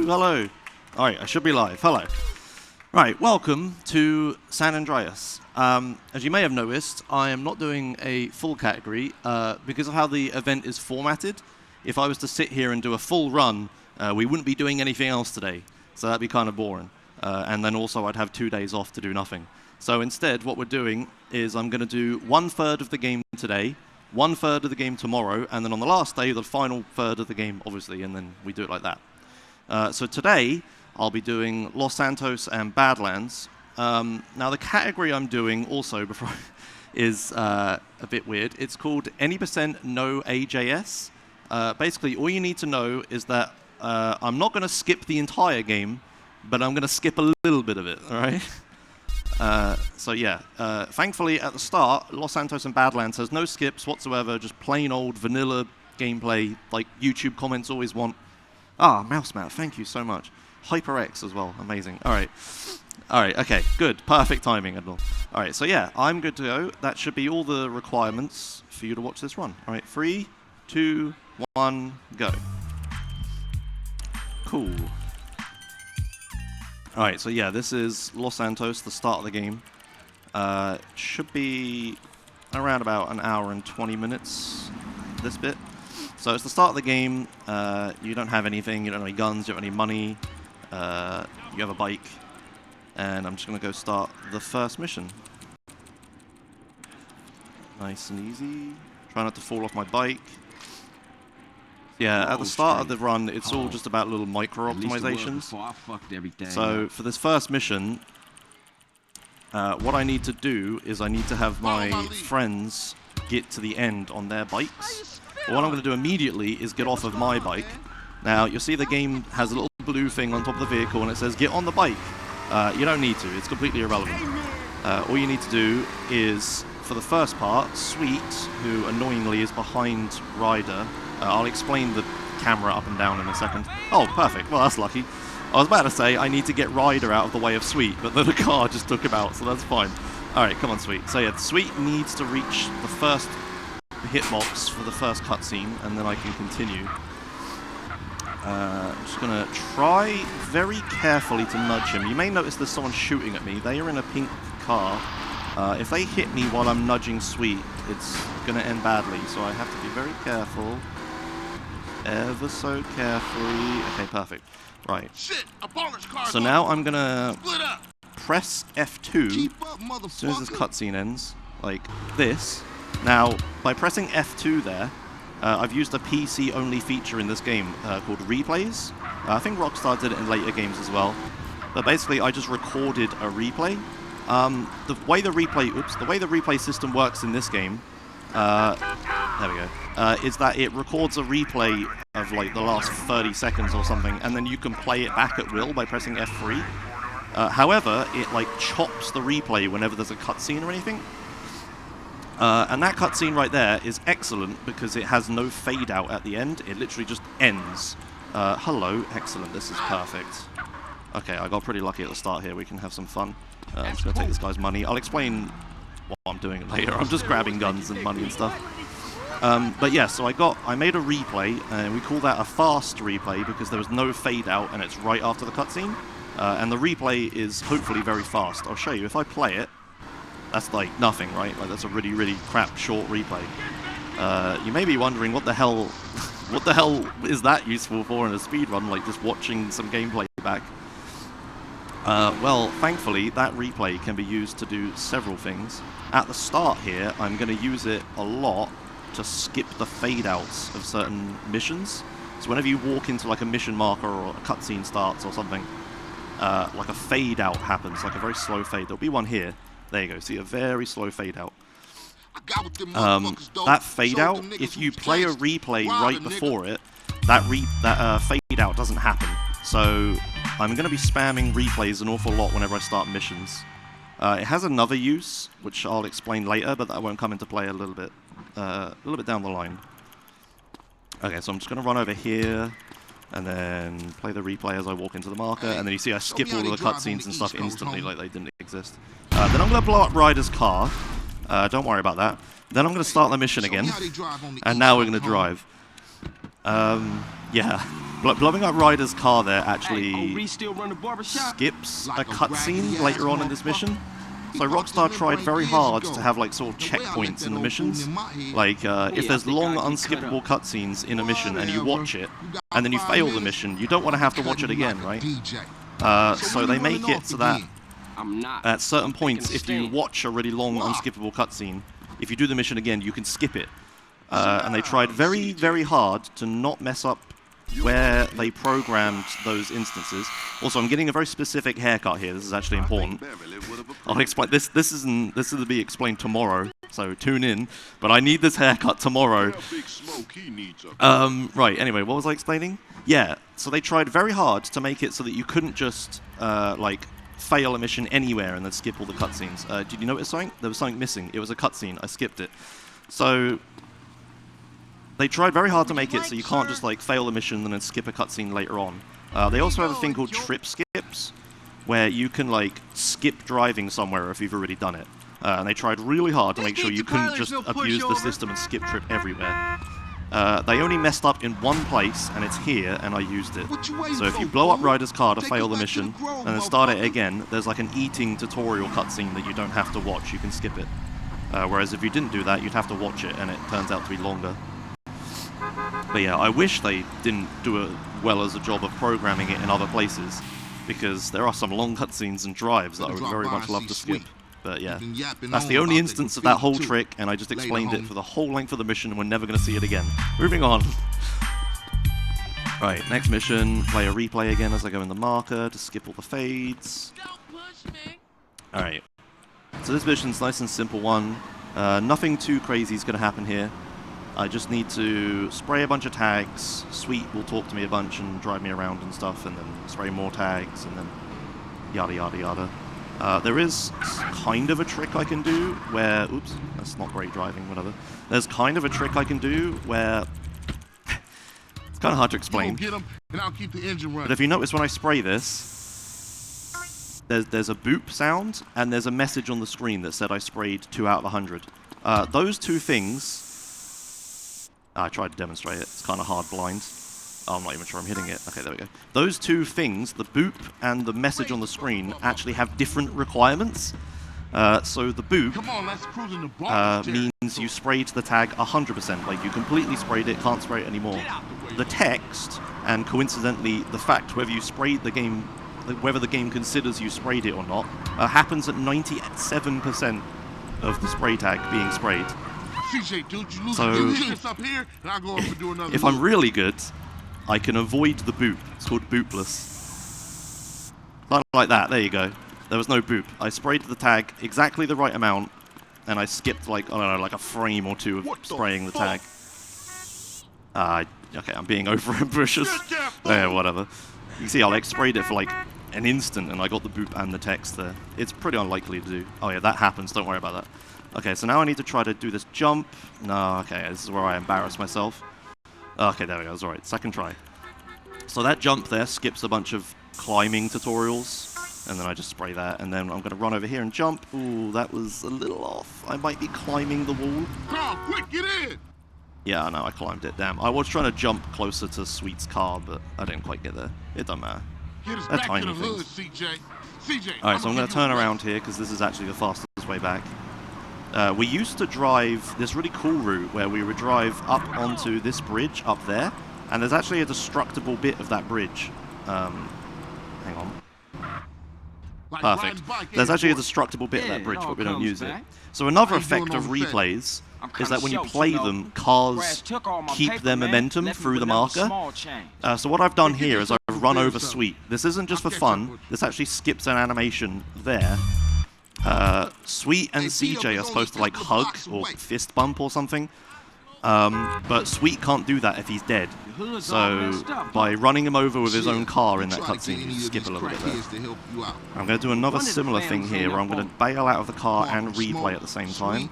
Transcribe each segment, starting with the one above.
hello. All right, I should be live. Hello. Right, welcome to San Andreas. As you may have noticed, I am not doing a full category because of how the event is formatted. If I was to sit here and do a full run, we wouldn't be doing anything else today. So that'd be kind of boring. And then also I'd have 2 days off to do nothing. So instead, what we're doing is I'm going to do 1/3 of the game today, 1/3 of the game tomorrow, and then on the last day, the final third of the game, obviously, and then we do it like that. So today, I'll be doing Los Santos and Badlands. Now, the category I'm doing also before is a bit weird. It's called Any % No AJS. Basically, all you need to know is that I'm not going to skip the entire game, but I'm going to skip a little bit of it, all right? So yeah, thankfully at the start, Los Santos and Badlands has no skips whatsoever, just plain old vanilla gameplay, like YouTube comments always want. Ah, mouse mat, thank you so much. HyperX as well, amazing. All right, okay, good, perfect timing and all. All right, so yeah, I'm good to go. That should be all the requirements for you to watch this run. All right, 3, 2, 1, go. Cool. All right, so yeah, this is Los Santos, the start of the game. Should be around about an hour and 20 minutes, this bit. So it's the start of the game. You don't have anything, you don't have any guns, you don't have any money. You have a bike. And I'm just going to go start the first mission. Nice and easy. Try not to fall off my bike. Yeah, at the start of the run, it's all just about little micro-optimizations. So for this first mission, what I need to do is I need to have my friends get to the end on their bikes. But what I'm going to do immediately is get off of my bike. Now, you'll see the game has a little blue thing on top of the vehicle, and it says, get on the bike. You don't need to. It's completely irrelevant. All you need to do is, for the first part, Sweet, who annoyingly is behind Ryder. I'll explain the camera up and down in a second. Oh, perfect. Well, that's lucky. I was about to say I need to get Ryder out of the way of Sweet, but the car just took him out, so that's fine. All right, come on, Sweet. So yeah, Sweet needs to reach the first hitbox for the first cutscene, and then I can continue. I'm just going to try very carefully to nudge him. You may notice there's someone shooting at me. They are in a pink car. If they hit me while I'm nudging Sweet, it's going to end badly, so I have to be very careful. Ever so carefully. Okay, perfect. Right. So now I'm going to press F2 as soon as this cutscene ends, like this. Now, by pressing F2 there, I've used a PC-only feature in this game called replays. I think Rockstar did it in later games as well. But basically, I just recorded a replay. The way the replay system works in this game, there we go, is that it records a replay of like the last 30 seconds or something, and then you can play it back at will by pressing F3. However, it like chops the replay whenever there's a cutscene or anything. And that cutscene right there is excellent because it has no fade out at the end. It literally just ends. Hello, excellent, this is perfect. Okay, I got pretty lucky at the start here. We can have some fun. I'm just going to take this guy's money. I'll explain what I'm doing later. I'm just grabbing guns and money and stuff. But yeah, so I made a replay, and we call that a fast replay because there was no fade out and it's right after the cutscene. And the replay is hopefully very fast. I'll show you. If I play it, that's like nothing, right? Like that's a really, really crap short replay. You may be wondering what the hell is that useful for in a speedrun, like just watching some gameplay back. Well, thankfully, that replay can be used to do several things. At the start here, I'm going to use it a lot to skip the fade-outs of certain missions. So whenever you walk into like a mission marker or a cutscene starts or something, like a fade-out happens, like a very slow fade. There'll be one here. There you go. See, a very slow fade-out. That fade-out, if you play a replay right before it, that fade-out doesn't happen. So I'm going to be spamming replays an awful lot whenever I start missions. It has another use, which I'll explain later, but that won't come into play a little bit down the line. Okay, so I'm just going to run over here, and then play the replay as I walk into the marker, and then you see I skip all of the cutscenes and stuff instantly like they didn't exist. Then I'm going to blow up Ryder's car. Don't worry about that. Then I'm going to start the mission again, and now we're going to drive. Yeah. Blowing up Ryder's car there actually skips a cutscene later on in this mission. So Rockstar tried very hard to have like sort of checkpoints in the missions. Like if there's long unskippable cutscenes in a mission and you watch it and then you fail the mission, you don't want to have to watch it again, right? So they make it so that at certain points, if you watch a really long unskippable cutscene, if you do the mission again, you can skip it. And they tried very, very hard to not mess up where they programmed those instances. Also, I'm getting a very specific haircut here. This is actually important. I'll explain this. This is to be explained tomorrow, so tune in. But I need this haircut tomorrow. Right. Anyway, what was I explaining? Yeah. So they tried very hard to make it so that you couldn't just like fail a mission anywhere and then skip all the cutscenes. Did you notice something? There was something missing. It was a cutscene. I skipped it. So they tried very hard to make it so you can't just like fail a mission and then skip a cutscene later on. They also have a thing called trip skips, where you can like skip driving somewhere if you've already done it. And they tried really hard to make sure you couldn't just abuse the system and skip trip everywhere. They only messed up in one place, and it's here, and I used it. So if you blow up Ryder's car to fail the mission, and then start it again, there's like an eating tutorial cutscene that you don't have to watch, you can skip it. Whereas if you didn't do that, you'd have to watch it, and it turns out to be longer. But yeah, I wish they didn't do as well as a job of programming it in other places, because there are some long cutscenes and drives that I would very much love to skip. But yeah, that's the only instance of that whole trick, and I just explained it for the whole length of the mission, and we're never going to see it again. Moving on. Right, next mission, play a replay again as I go in the marker to skip all the fades. Alright, so this mission's nice and simple one. Nothing too crazy is going to happen here. I just need to spray a bunch of tags, Sweet will talk to me a bunch and drive me around and stuff, and then spray more tags, and then yada yada yada. There is kind of a trick I can do where... Oops, that's not great driving, whatever. There's kind of a trick I can do where... it's kind of hard to explain. But if you notice when I spray this, there's a boop sound, and there's a message on the screen that said I sprayed 2 out of 100. Those two things... I tried to demonstrate it. It's kind of hard blind. Oh, I'm not even sure I'm hitting it. Okay, there we go. Those two things, the boop and the message on the screen, actually have different requirements. So the boop means you sprayed the tag 100%. Like, you completely sprayed it, can't spray it anymore. The text, and coincidentally, the fact whether you sprayed the game, whether the game considers you sprayed it or not, happens at 97% of the spray tag being sprayed. So, if I'm really good, I can avoid the boop. It's called boopless. Something like that, there you go. There was no boop. I sprayed the tag exactly the right amount, and I skipped like, I don't know, like a frame or two of spraying the tag. Okay, I'm being over-ambitious. Yeah, whatever. You can see I like sprayed it for like an instant, and I got the boop and the text there. It's pretty unlikely to do. Oh yeah, that happens, don't worry about that. Okay, so now I need to try to do this jump. No, okay, this is where I embarrass myself. Okay, there we go, that's alright. Second try. So that jump there skips a bunch of climbing tutorials, and then I just spray that, and then I'm going to run over here and jump. Ooh, that was a little off. I might be climbing the wall. Come on, quick, get in! Yeah, no, I climbed it, damn. I was trying to jump closer to Sweet's car, but I didn't quite get there. It doesn't matter. They're tiny things. Alright, so I'm going to turn around here, because this is actually the fastest way back. We used to drive this really cool route where we would drive up onto this bridge up there, and there's actually a destructible bit of that bridge. Hang on. Perfect. There's actually a destructible bit of that bridge, but we don't use it. So another effect of replays is that when you play them, cars keep their momentum through the marker. So what I've done here is I've run over Sweet. This isn't just for fun. This actually skips an animation there. Sweet and CJ are supposed to like hug or fist bump or something, but Sweet can't do that if he's dead. So by running him over with his own car in that cutscene, you skip a little bit there. I'm going to do another similar thing here where I'm going to bail out of the car and replay at the same time,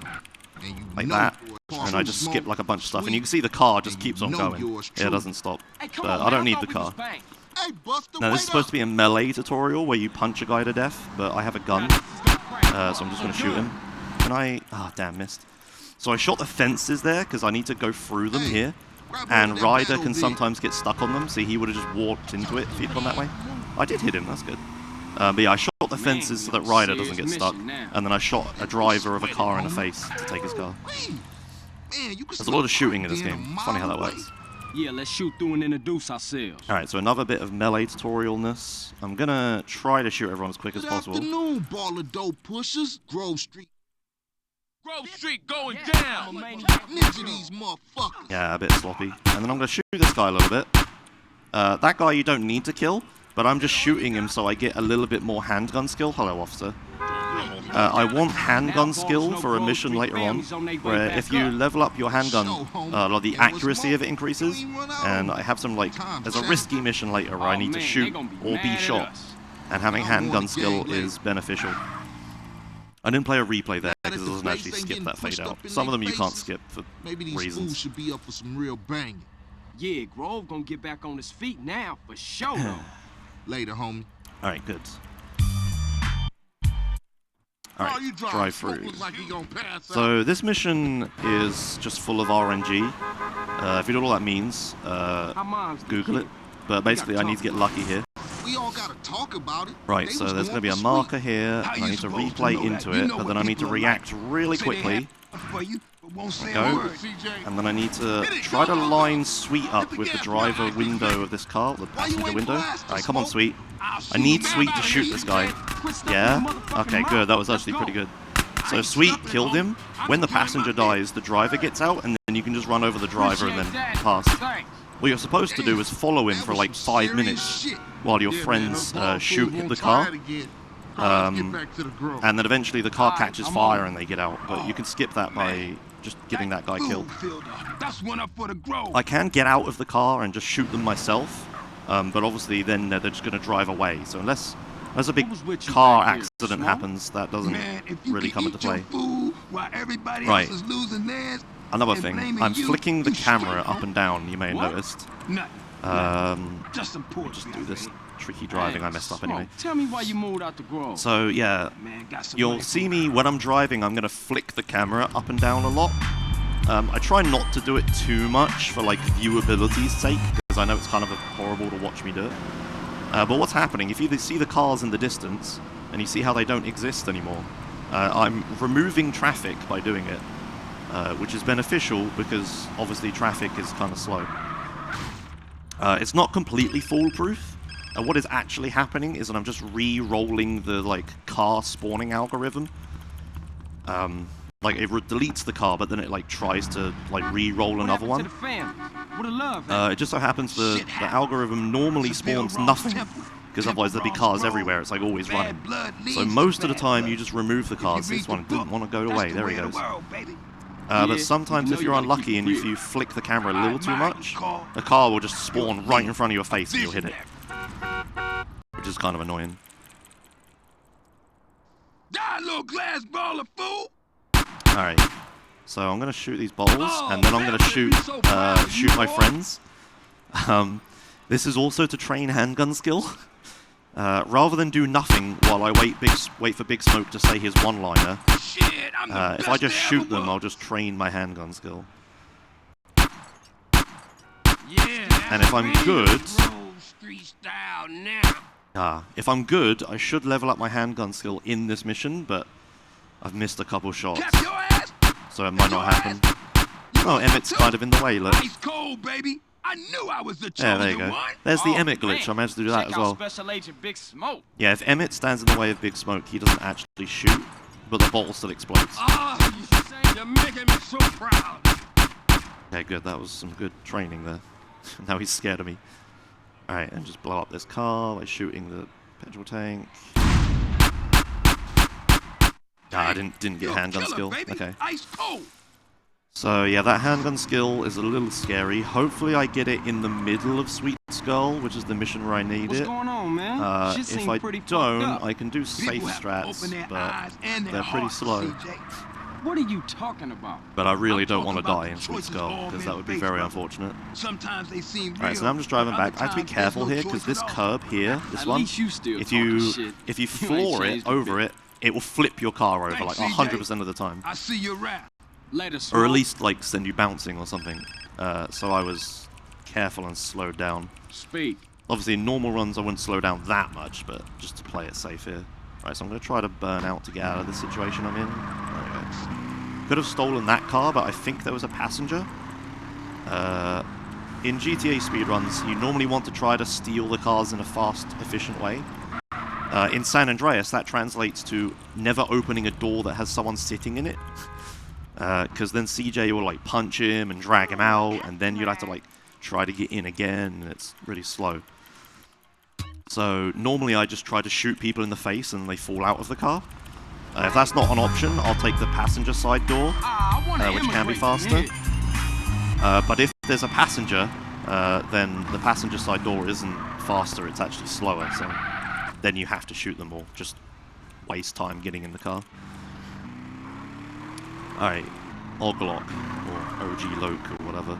like that, and I just skip like a bunch of stuff, and you can see the car just keeps on going. It doesn't stop, but I don't need the car. Now this is supposed to be a melee tutorial where you punch a guy to death, but I have a gun. So I'm just going to shoot him. Can I... Ah, damn, missed. So I shot the fences there, because I need to go through them here. and Ryder can sometimes get stuck on them, so he would have just walked into it if he'd gone that way. I did hit him, that's good. But yeah, I shot the fences so that Ryder doesn't get stuck, and then I shot a driver of a car in the face to take his car. There's a lot of shooting in this game. It's funny how that works. Yeah, let's shoot through and introduce ourselves. Alright, so another bit of melee tutorialness. I'm gonna try to shoot everyone as quick as possible. Good afternoon, ball of dope pushers. Grove Street. Grove Street going down! Ninja these motherfuckers. Yeah, a bit sloppy. And then I'm gonna shoot this guy a little bit. That guy you don't need to kill, but I'm just shooting him so I get a little bit more handgun skill. Hello, officer. I want handgun skill for a mission later on, where if you level up your handgun, like the accuracy of it increases, and I have some, like, there's a risky mission later where I need to shoot or be shot, and having handgun skill is beneficial. I didn't play a replay there because it doesn't actually skip that fade out. Some of them you can't skip for reasons. Should be up for some real banging. Yeah, Grove gonna get back on his feet now, for sure though. Later, homie. Alright, good. Alright, drive through. So this mission is just full of RNG. If you know what that means, Google it. But basically I need to get lucky here. We all gotta talk about it. Right, so there's going to be a marker here, and I need to replay into it, but then I need to react really quickly. Go. And then I need to try to line Sweet up with the driver window of this car, the passenger window. Alright, come on, Sweet. I need Sweet to shoot this guy. Yeah? Okay, good. That was actually pretty good. So Sweet killed him. When the passenger dies, the driver gets out, and then you can just run over the driver and then pass. What you're supposed to do is follow him for like 5 minutes while your friends shoot the car. And then eventually the car catches fire and they get out. But you can skip that by just getting that guy killed. I can get out of the car and just shoot them myself. But obviously then they're just going to drive away. So unless a big car accident happens, that doesn't really come into play. Right. Another thing, I'm flicking the camera up and down, you may have noticed. Just do this tricky driving I messed up anyway. Tell me why you moved out the Grove. So yeah, you'll see me when I'm driving, I'm going to flick the camera up and down a lot. I try not to do it too much for like viewability's sake, because I know it's kind of horrible to watch me do it. But what's happening, if you see the cars in the distance, and you see how they don't exist anymore, I'm removing traffic by doing it. Which is beneficial because obviously traffic is kind of slow. It's not completely foolproof. What is actually happening is that I'm just re-rolling the car spawning algorithm. Like it deletes the car, but then it tries to re-roll another one. It just so happens the algorithm normally spawns nothing, because otherwise there'd be cars everywhere. It's like always running. So most of the time you just remove the cars. This one didn't want to go away. There he goes. But sometimes if you're unlucky and if you flick the camera a little too much, the car will just spawn right in front of your face and you'll hit it. Which is kind of annoying. Die, little glass baller, fool! Alright, so I'm going to shoot these balls, and then I'm going to shoot my friends. This is also to train handgun skill. Rather than do nothing while I wait for Big Smoke to say his one-liner, if I just shoot them, I'll just train my handgun skill. And if I'm good, I should level up my handgun skill in this mission, but I've missed a couple shots, so it might not happen. Oh, Emmett's kind of in the way, look. I knew I was the yeah, there you go. There's the Emmett glitch. I managed to do that as well. Yeah, if Emmett stands in the way of Big Smoke, he doesn't actually shoot, but the ball still explodes. You're making me so proud. Okay, good. That was some good training there. Now he's scared of me. Alright, and just blow up this car by shooting the petrol tank. Ah, I didn't get handgun skill. Okay. So yeah, that handgun skill is a little scary. Hopefully I get it in the middle of Sweet Skull, which is the mission where I need What's it. Going on, man? If I don't, I can do safe strats, but they're pretty slow. What are you talking about? But I really don't want to die in Sweet Skull, because that would be very unfortunate. Alright, so now I'm just driving back. I have to be careful here, because this curb here, this one, if you floor it over it, it will flip your car over like 100% of the time. I see your rap. Or at least like send you bouncing or something. so I was careful and slowed down. Speak. Obviously, in normal runs, I wouldn't slow down that much, but just to play it safe here. Right, so I'm going to try to burn out to get out of the situation I'm in. There we go. Could have stolen that car, but I think there was a passenger. In GTA speedruns, you normally want to try to steal the cars in a fast, efficient way. In San Andreas, that translates to never opening a door that has someone sitting in it. Because then CJ will like punch him and drag him out, and then you'd have to like try to get in again, and it's really slow. So normally I just try to shoot people in the face and they fall out of the car. If that's not an option, I'll take the passenger side door, which can be faster. But if there's a passenger, then the passenger side door isn't faster, it's actually slower, so then you have to shoot them or just waste time getting in the car. Alright, Oglok, or OG Loke, or whatever.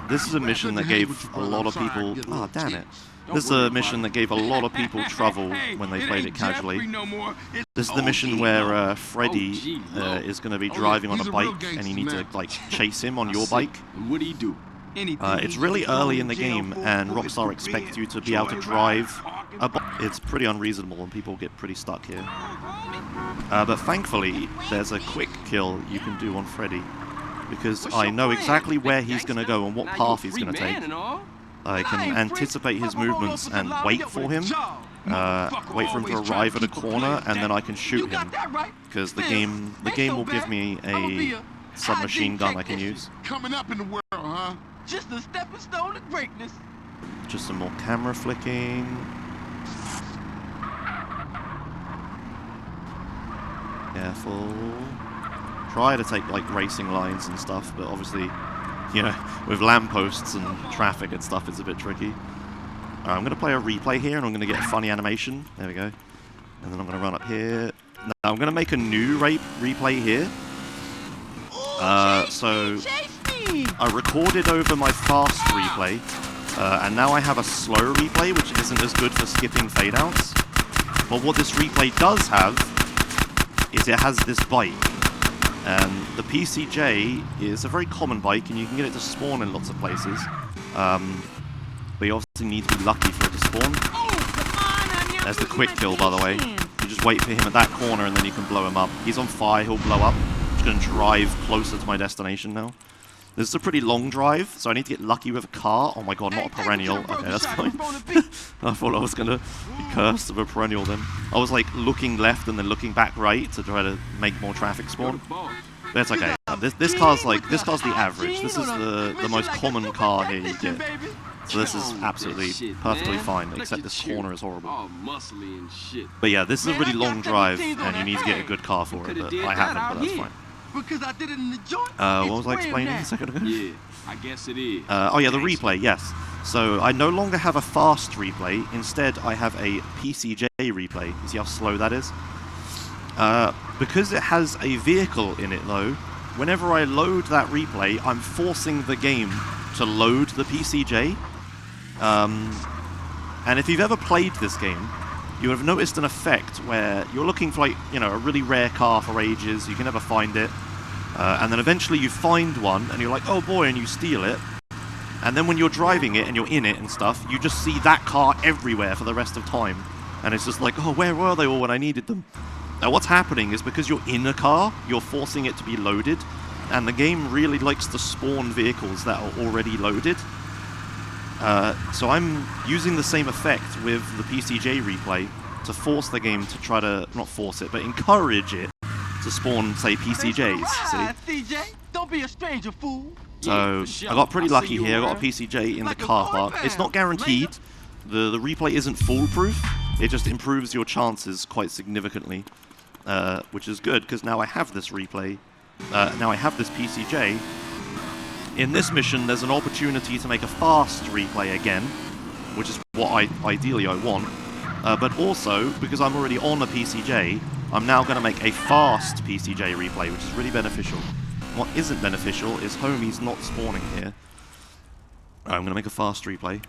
This is a mission that gave a lot of people... Oh, damn it. This is a mission that gave a lot of people trouble when they played it casually. This is the mission where Freddy is going to be driving on a bike, and you need to like chase him on your bike. What do you do? It's really early in the game, and Rockstar expects you to be able to drive a bike. It's pretty unreasonable, and people get pretty stuck here. But thankfully, there's a quick kill you can do on Freddy, because I know exactly where he's going to go and what path he's going to take. I can anticipate his movements and wait for him. Wait for him to arrive at a corner, and then I can shoot him. Because the game will give me a submachine gun I can use. Coming up in the world, huh? Just a stepping stone to greatness. Just some more camera flicking. Careful. Try to take like racing lines and stuff, but obviously, you know, with lampposts and traffic and stuff, it's a bit tricky. Alright, I'm going to play a replay here, and I'm going to get a funny animation. There we go. And then I'm going to run up here. Now, I'm going to make a new replay here. So, I recorded over my fast replay, and now I have a slow replay, which isn't as good for skipping fade-outs. But what this replay does have is it has this bike. And the PCJ is a very common bike, and you can get it to spawn in lots of places. But you obviously need to be lucky for it to spawn. There's the quick kill, by the way. You just wait for him at that corner, and then you can blow him up. He's on fire, he'll blow up. I'm just going to drive closer to my destination now. This is a pretty long drive, so I need to get lucky with a car. Oh my god, not a perennial. Okay, that's fine. I thought I was going to be cursed with a perennial then. I was like looking left and then looking back right to try to make more traffic spawn. That's okay. This car's the average. This is the most common car here you get. So this is absolutely perfectly fine, except this corner is horrible. But yeah, this is a really long drive, and you need to get a good car for it, but I haven't, but that's fine. Because I did it in the joint. What was I explaining a second ago? Yeah, I guess it is. Oh yeah, the replay, yes. So I no longer have a fast replay. Instead, I have a PCJ replay. You see how slow that is? Because it has a vehicle in it, though, whenever I load that replay, I'm forcing the game to load the PCJ. And if you've ever played this game, you would have noticed an effect where you're looking for, like, you know, a really rare car for ages, you can never find it, and then eventually you find one, and you're like, oh boy, and you steal it, and then when you're driving it and you're in it and stuff, you just see that car everywhere for the rest of time, and it's just like, oh, where were they all when I needed them? Now what's happening is because you're in a car, you're forcing it to be loaded, and the game really likes to spawn vehicles that are already loaded. So I'm using the same effect with the PCJ replay to force the game to try to, not force it, but encourage it to spawn, say, PCJs, see? CJ, don't be a stranger, fool. So I got pretty lucky here, I got a PCJ in the car park. It's not guaranteed, the replay isn't foolproof, it just improves your chances quite significantly, which is good, because now I have this replay, now I have this PCJ. In this mission, there's an opportunity to make a fast replay again, which is what ideally I want. But also, because I'm already on a PCJ, I'm now going to make a fast PCJ replay, which is really beneficial. What isn't beneficial is homies not spawning here. I'm going to make a fast replay.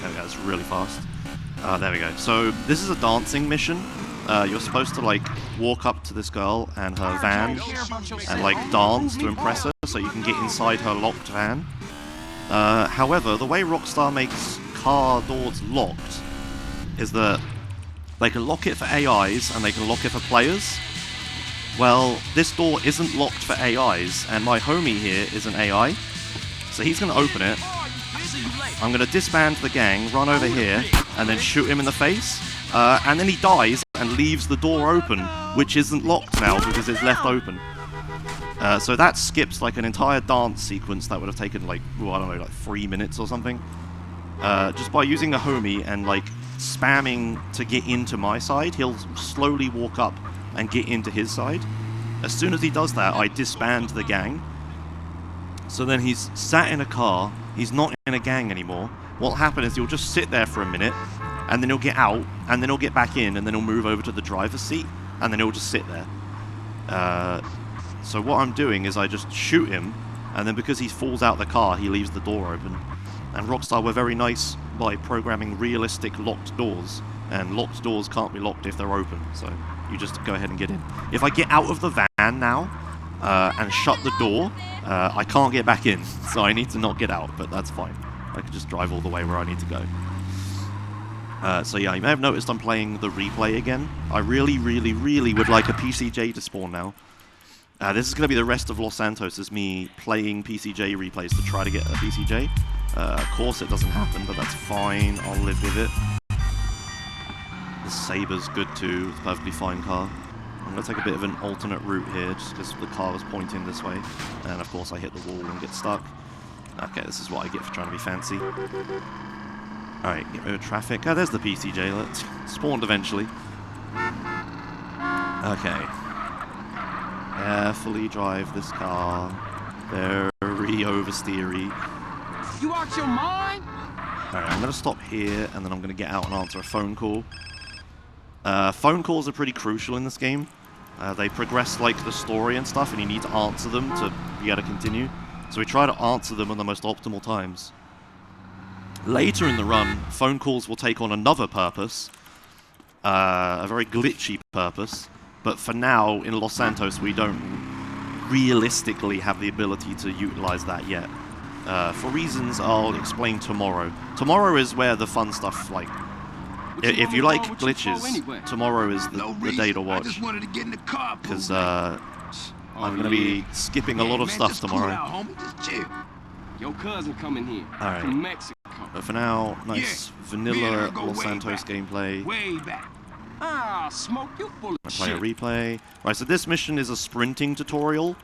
There we go, it's really fast. There we go. So, this is a dancing mission. You're supposed to, like, walk up to this girl and her van and, like, dance to impress her. so you can get inside her locked van. However, the way Rockstar makes car doors locked is that they can lock it for AIs and they can lock it for players. Well, this door isn't locked for AIs, and my homie here is an AI, so he's going to open it. I'm going to disband the gang, run over here, and then shoot him in the face, and then he dies and leaves the door open, which isn't locked now because it's left open. So that skips like an entire dance sequence that would have taken like, I don't know, like 3 minutes or something. Just by using the homie and like spamming to get into my side, he'll slowly walk up and get into his side. As soon as he does that, I disband the gang. So then he's sat in a car, he's not in a gang anymore. What'll happen is he'll just sit there for a minute, and then he'll get out, and then he'll get back in, and then he'll move over to the driver's seat, and then he'll just sit there. So what I'm doing is I just shoot him, and then because he falls out the car, he leaves the door open. And Rockstar were very nice by programming realistic locked doors, and locked doors can't be locked if they're open, so you just go ahead and get in. If I get out of the van now, and shut the door, I can't get back in, so I need to not get out, but that's fine. I can just drive all the way where I need to go. So yeah, you may have noticed I'm playing the replay again. I really, really, really would like a PCJ to spawn now. This is going to be the rest of Los Santos, is me playing PCJ replays to try to get a PCJ. Of course it doesn't happen, but that's fine, I'll live with it. The Saber's good too, it's a perfectly fine car. I'm going to take a bit of an alternate route here, just because the car was pointing this way. And of course I hit the wall and get stuck. Okay, this is what I get for trying to be fancy. Alright, get rid of traffic. Oh, there's the PCJ. Let's spawned eventually. Okay. Carefully drive this car. Very oversteery. You out your mind? Alright, I'm going to stop here, and then I'm going to get out and answer a phone call. Phone calls are pretty crucial in this game. They progress like the story and stuff, and you need to answer them to be able to continue. So we try to answer them at the most optimal times. Later in the run, phone calls will take on another purpose, a very glitchy purpose, but for now, in Los Santos, we don't realistically have the ability to utilize that yet. For reasons I'll explain tomorrow. Tomorrow is where the fun stuff, like, if you like glitches, tomorrow is the day to watch. Because I'm going to be skipping a lot of stuff tomorrow. Your cousin coming here from Mexico. But for now, nice vanilla Los Santos gameplay. Way back. Ah, Smoke, you full of Play a shit. replay. Right, so this mission is a sprinting tutorial.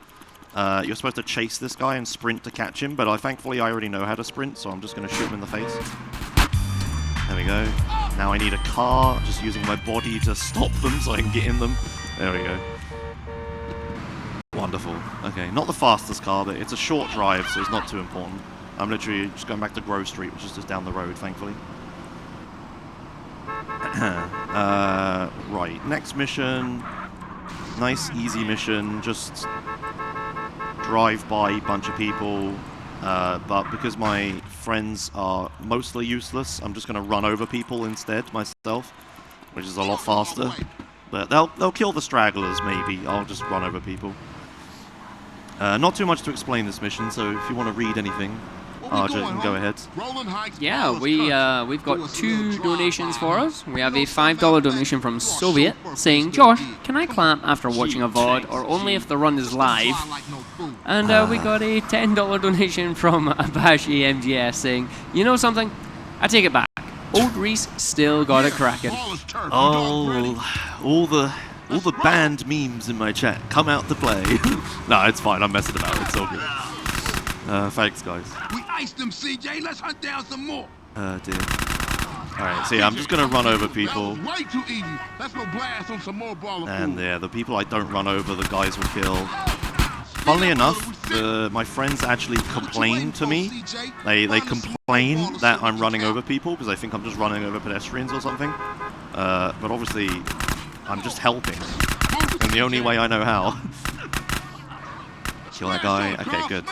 You're supposed to chase this guy and sprint to catch him, but thankfully I already know how to sprint, so I'm just going to shoot him in the face. There we go. Now I need a car, just using my body to stop them so I can get in them. There we go. Wonderful. Okay, not the fastest car, but it's a short drive, so it's not too important. I'm literally just going back to Grove Street, which is just down the road, thankfully. Right, next mission. Nice, easy mission. Just drive by a bunch of people. But because my friends are mostly useless, I'm just going to run over people instead myself, which is a lot faster. But they'll kill the stragglers, maybe. I'll just run over people. Not too much to explain this mission, so if you want to read anything, Arja, you can go ahead. Yeah, we've got 2 donations for us. We have a $5 donation from Soviet saying, Josh, can I clap after watching a VOD or only if the run is live? And we got a $10 donation from Abashi MGS saying, you know something? I take it back. Old Reese still got it cracking. Oh, all the banned memes in my chat come out to play. No, it's fine. I'm messing about. It's all good. Thanks, guys. We iced them, CJ. Let's hunt down some more. Dear. Alright, so yeah, I'm just going to run over people. Way too easy. Let's go blast on some more ball of And food. yeah, the people I don't run over, the guys will kill. Funnily enough, my friends actually complain to me. They complain that I'm running over people because they think I'm just running over pedestrians or something. But obviously, I'm just helping. And the only way I know how. Kill that guy. Okay, good.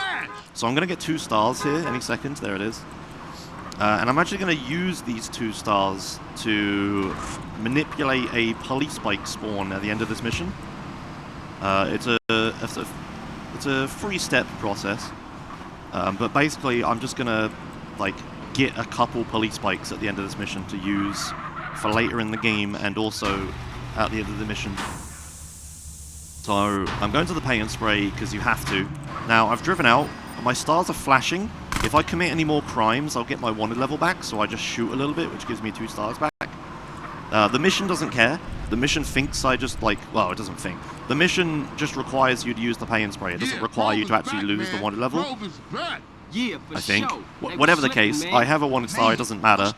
So I'm going to get 2 stars here any second. There it is. And I'm actually going to use these 2 stars to manipulate a police bike spawn at the end of this mission. It's a it's a 3-step process. But basically, I'm just gonna like get a couple police bikes at the end of this mission to use for later in the game and also at the end of the mission. So I'm going to the paint and spray because you have to. Now I've driven out. My stars are flashing. If I commit any more crimes, I'll get my wanted level back. So I just shoot a little bit, which gives me 2 stars back. The mission doesn't care. The mission thinks I just like, well, it doesn't think. The mission just requires you to use the paint and spray. It doesn't require you to actually lose the wanted level. Yeah, for I think. sure. They Whatever was the case, slipping, man. I have a wanted star, it doesn't matter.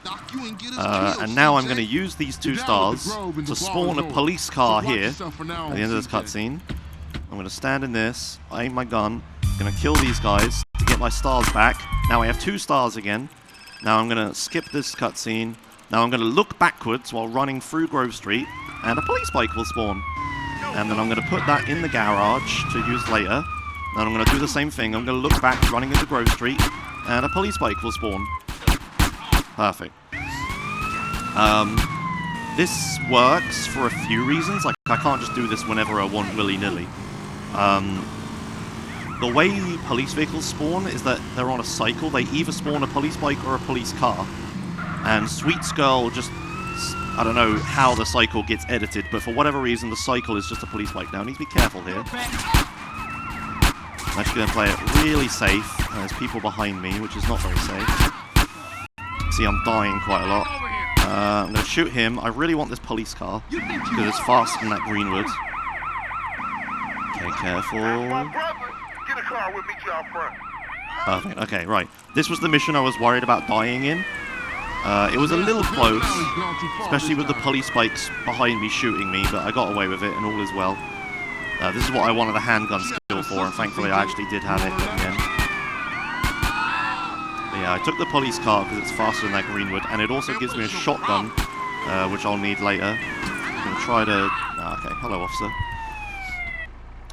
And now I'm going to use these 2 stars to spawn a police car here at the end of this cutscene. I'm going to stand in this, aim my gun, going to kill these guys to get my stars back. Now I have 2 stars again. Now I'm going to skip this cutscene. Now I'm going to look backwards while running through Grove Street, and a police bike will spawn. And then I'm going to put that in the garage to use later. And I'm going to do the same thing. I'm going to look back, running into Grove Street, and a police bike will spawn. Perfect. This works for a few reasons. Like, I can't just do this whenever I want willy-nilly. The way police vehicles spawn is that they're on a cycle. They either spawn a police bike or a police car. And Sweets Girl just... I don't know how the cycle gets edited, but for whatever reason, the cycle is just a police bike. Now, I need to be careful here. I'm actually going to play it really safe. There's people behind me, which is not very safe. See, I'm dying quite a lot. I'm going to shoot him. I really want this police car, because it's faster than that Greenwood. Okay, careful. Perfect. Okay, right. This was the mission I was worried about dying in. It was a little close, especially with the police bikes behind me shooting me, but I got away with it, and all is well. This is what I wanted a handgun skill for, and thankfully I actually did have it at the end. But yeah, I took the police car because it's faster than that Greenwood, and it also gives me a shotgun, which I'll need later. I'm going to try to... okay, hello, officer.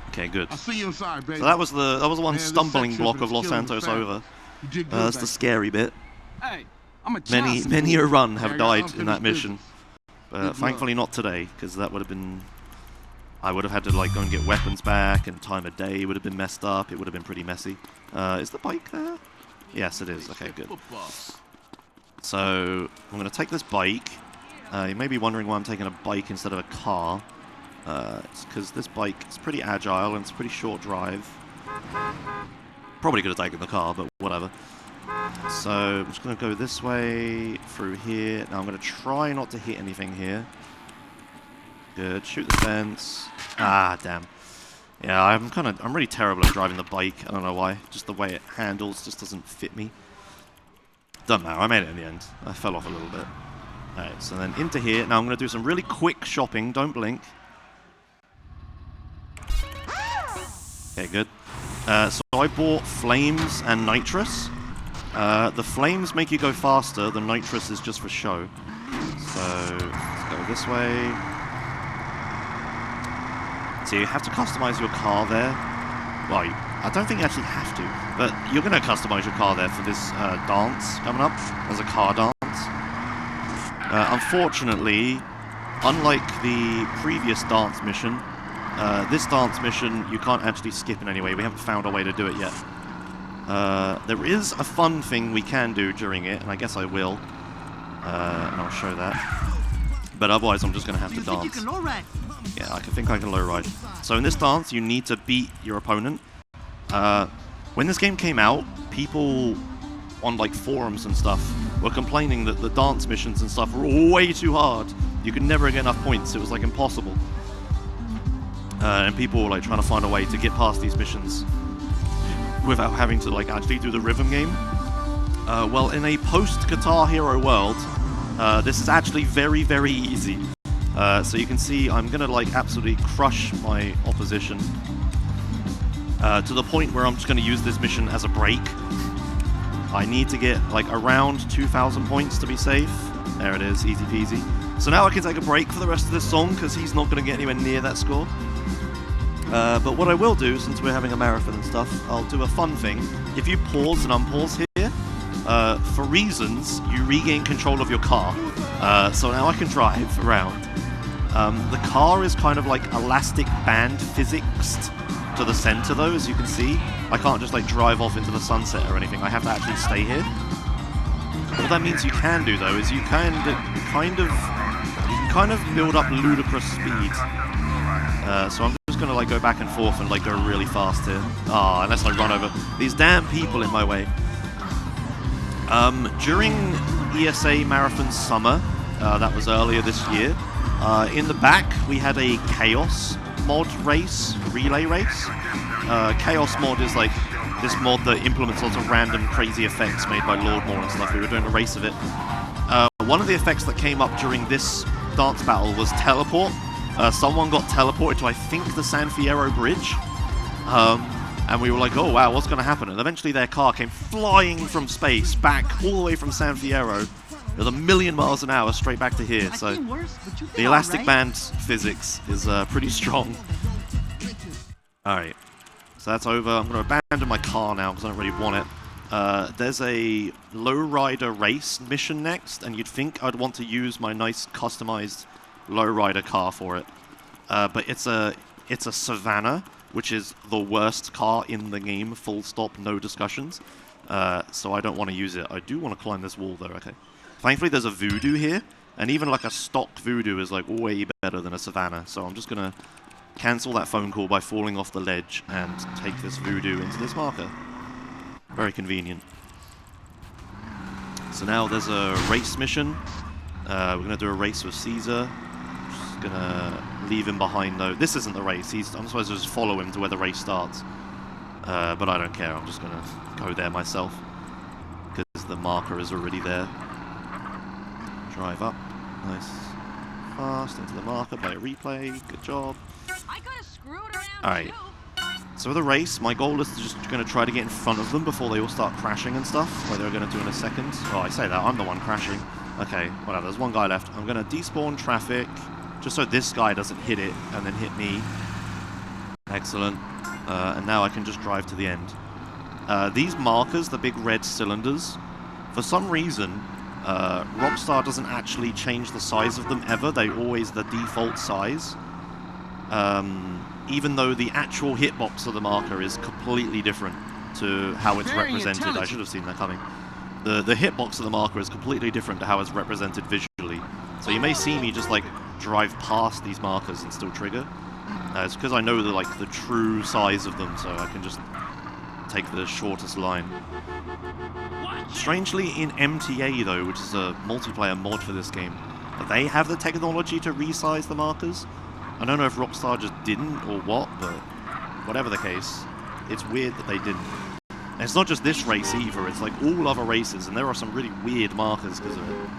Okay, good. I'll see you inside, baby. So that was the one stumbling block of Los Santos over. That's the scary bit. Hey, I'm a Many a run have died in that mission. But thankfully not today, because that would have been... I would have had to like go and get weapons back, and time of day would have been messed up. It would have been pretty messy. Is the bike there? Yes, it is. Okay, good. So I'm going to take this bike. You may be wondering why I'm taking a bike instead of a car. It's because this bike is pretty agile and it's a pretty short drive. Probably could have taken the car, but whatever. So I'm just going to go this way, through here. Now I'm going to try not to hit anything here. Good. Shoot the fence. Ah, damn. Yeah, I'm really terrible at driving the bike. I don't know why. Just the way it handles just doesn't fit me. Doesn't matter. I made it in the end. I fell off a little bit. Alright, so then into here. Now I'm going to do some really quick shopping. Don't blink. Okay, good. So I bought flames and nitrous. The flames make you go faster. The nitrous is just for show. So let's go this way. So you have to customize your car there. Well, I don't think you actually have to, but you're going to customize your car there for this dance coming up. There's a car dance. Unfortunately, unlike the previous dance mission, this dance mission you can't actually skip in any way. We haven't found a way to do it yet. There is a fun thing we can do during it, and I guess I will. And I'll show that. But otherwise I'm just going to have to dance. Yeah, I think I can lowride. So in this dance, you need to beat your opponent. When this game came out, people on like forums and stuff were complaining that the dance missions and stuff were way too hard. You could never get enough points. It was like impossible. And people were like trying to find a way to get past these missions without having to like actually do the rhythm game. Well, in a post-Guitar Hero world, this is actually very, very easy. So you can see I'm going to like absolutely crush my opposition to the point where I'm just going to use this mission as a break. I need to get like around 2,000 points to be safe. There it is, easy peasy. So now I can take a break for the rest of this song because he's not going to get anywhere near that score. But what I will do, since we're having a marathon and stuff, I'll do a fun thing. If you pause and unpause here, for reasons, you regain control of your car. So now I can drive around. The car is kind of like elastic band physicsed, to the center, though, as you can see. I can't just, like, drive off into the sunset or anything. I have to actually stay here. What that means you can do, though, is you can kind of build up ludicrous speed. So I'm just going to, like, go back and forth and, like, go really fast here. Ah, unless I run over these damn people in my way. During ESA Marathon Summer, that was earlier this year, in the back we had a Chaos mod race, relay race. Chaos mod is like this mod that implements lots of random crazy effects made by Lord Moore and stuff. We were doing a race of it. One of the effects that came up during this dance battle was teleport. Someone got teleported to, I think, the San Fierro Bridge. And we were like, oh wow, what's going to happen? And eventually their car came flying from space back all the way from San Fierro. It was 1,000,000 miles an hour straight back to here. So the elastic band physics is pretty strong. Alright, so that's over. I'm going to abandon my car now because I don't really want it. There's a lowrider race mission next, and you'd think I'd want to use my nice customized lowrider car for it. But it's a Savannah, which is the worst car in the game, full stop, no discussions. So I don't want to use it. I do want to climb this wall, though. Okay. Thankfully, there's a Voodoo here, and even like a stock Voodoo is like way better than a Savannah. So I'm just going to cancel that phone call by falling off the ledge and take this Voodoo into this marker. Very convenient. So now there's a race mission. We're going to do a race with Caesar. Just going to leave him behind, though. This isn't the race. I'm supposed to just follow him to where the race starts. But I don't care. I'm just going to go there myself because the marker is already there. Drive up. Nice. Fast into the marker. Play a replay. Good job. I could have screwed around. Alright. So with the race, my goal is to just going to try to get in front of them before they all start crashing and stuff, like they're going to do in a second. Oh, I say that. I'm the one crashing. Okay, whatever. There's one guy left. I'm going to despawn traffic just so this guy doesn't hit it and then hit me. Excellent. And now I can just drive to the end. These markers, the big red cylinders, for some reason, Rockstar doesn't actually change the size of them ever. They're always the default size. Even though the actual hitbox of the marker is completely different to how it's represented. I should have seen that coming. The hitbox of the marker is completely different to how it's represented visually. So you may see me just like drive past these markers and still trigger. It's because I know the true size of them, so I can just take the shortest line. Strangely, in MTA though, which is a multiplayer mod for this game, they have the technology to resize the markers. I don't know if Rockstar just didn't or what, but whatever the case, it's weird that they didn't. And it's not just this race either, it's like all other races, and there are some really weird markers because of it.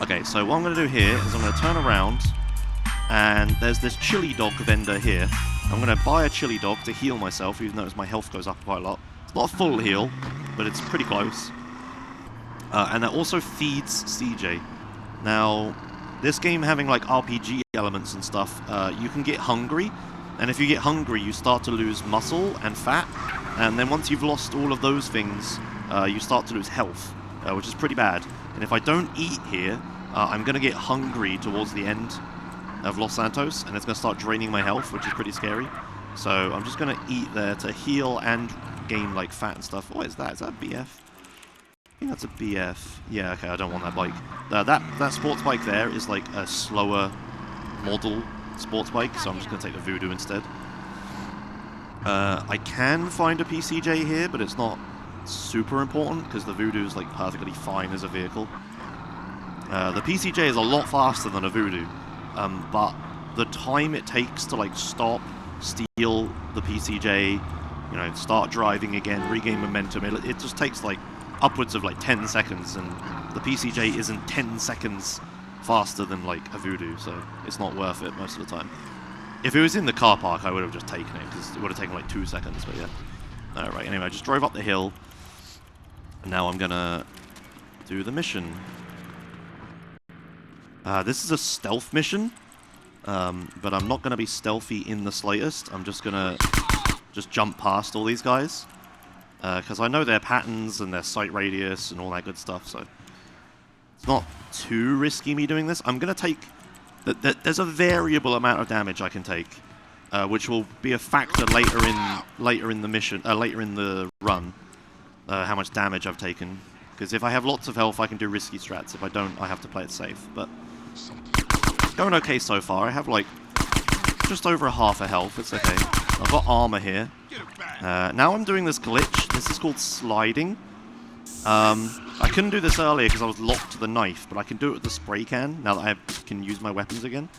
Okay, so what I'm going to do here is I'm going to turn around, and there's this chili dog vendor here. I'm going to buy a chili dog to heal myself, even though my health goes up quite a lot. It's not a full heal, but it's pretty close. And that also feeds CJ. Now, this game having like RPG elements and stuff, you can get hungry, and if you get hungry you start to lose muscle and fat, and then once you've lost all of those things, you start to lose health, which is pretty bad. And if I don't eat here, I'm going to get hungry towards the end of Los Santos, and it's going to start draining my health, which is pretty scary. So I'm just going to eat there to heal and gain like fat and stuff. What is that? Is that BF? I think that's a BF. Yeah, okay, I don't want that bike. That sports bike there is like a slower model sports bike, so I'm just going to take the Voodoo instead. I can find a PCJ here, but it's not super important because the Voodoo is like perfectly fine as a vehicle. The PCJ is a lot faster than a Voodoo, but the time it takes to like stop, steal the PCJ, you know, start driving again, regain momentum, it just takes like upwards of like 10 seconds, and the PCJ isn't 10 seconds faster than like a Voodoo, so it's not worth it most of the time. If it was in the car park, I would have just taken it, because it would have taken like 2 seconds, but yeah. Alright, anyway, I just drove up the hill, and now I'm gonna do the mission. This is a stealth mission, but I'm not gonna be stealthy in the slightest. I'm just gonna jump past all these guys. Because I know their patterns and their sight radius and all that good stuff, so it's not too risky me doing this. I'm going to take... There's a variable amount of damage I can take. which will be a factor later in the mission, later in the run. How much damage I've taken. Because if I have lots of health, I can do risky strats. If I don't, I have to play it safe. But going okay so far. I have like just over half a health. It's okay. I've got armor here. Now I'm doing this glitch. This is called sliding. I couldn't do this earlier because I was locked to the knife, but I can do it with the spray can now that I can use my weapons again.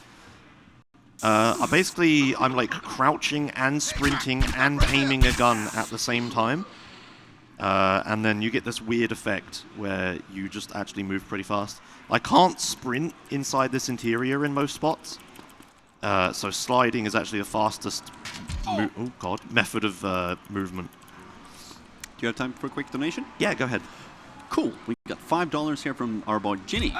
I'm like crouching and sprinting and aiming a gun at the same time. And then you get this weird effect where you just actually move pretty fast. I can't sprint inside this interior in most spots. So sliding is actually the fastest method of movement. Do you have time for a quick donation? Yeah, go ahead. Cool. We got $5 here from our boy Ginny.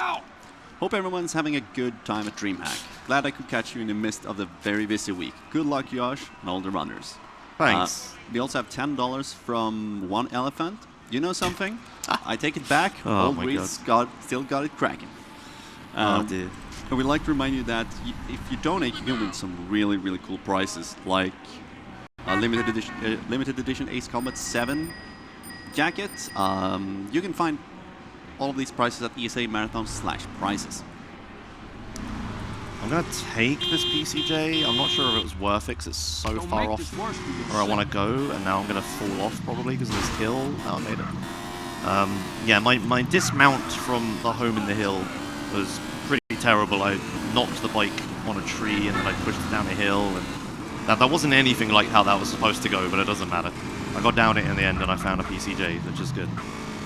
Hope everyone's having a good time at Dreamhack. Glad I could catch you in the midst of the very busy week. Good luck, Josh, and all the runners. Thanks. We also have $10 from One Elephant. You know something? I take it back. Oh Old my Reed's still got it cracking. Oh dear. And we'd like to remind you that if you donate, you can win some really, really cool prizes, like a limited edition Ace Combat 7 jacket. You can find all of these prizes at ESA Marathon/prizes. I'm going to take this PCJ. I'm not sure if it was worth it because it's so far off where I want to go, and now I'm going to fall off probably because of this hill. Oh, I made it. Yeah, my dismount from the home in the hill was pretty terrible. I knocked the bike on a tree and then I pushed it down a hill, and that wasn't anything like how that was supposed to go, but it doesn't matter. I got down it in the end and I found a PCJ, which is good.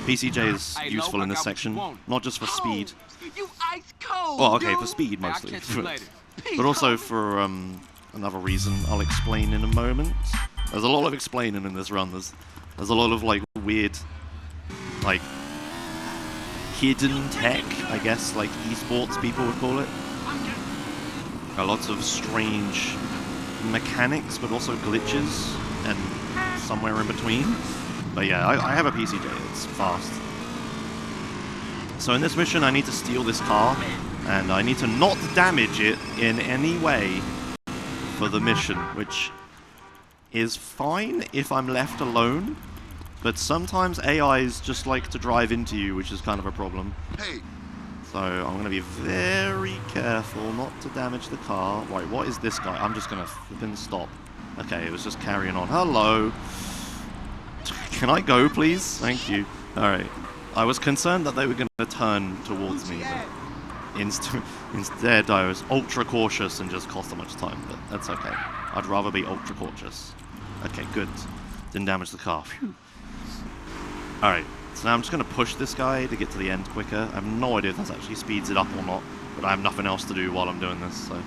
PCJ is useful in this section, not just for speed. You ice cold, Well, okay, dude. for speed I'll mostly, catch you later. but also for another reason I'll explain in a moment. There's a lot of explaining in this run. There's a lot of like weird, like hidden tech, I guess, like esports people would call it. Lots of strange mechanics, but also glitches and somewhere in between. But yeah, I have a PCJ. It's fast. So in this mission, I need to steal this car, and I need to not damage it in any way for the mission, which is fine if I'm left alone, but sometimes AIs just like to drive into you, which is kind of a problem. Hey. So I'm going to be very careful not to damage the car. Right, what is this guy? I'm just going to flippin' stop. Okay, it was just carrying on. Hello. Can I go, please? Thank you. Alright. I was concerned that they were going to turn towards me, but instead I was ultra cautious and just cost so much time, but that's okay. I'd rather be ultra cautious. Okay, good. Didn't damage the car. Alright, so now I'm just going to push this guy to get to the end quicker. I have no idea if that actually speeds it up or not, but I have nothing else to do while I'm doing this, so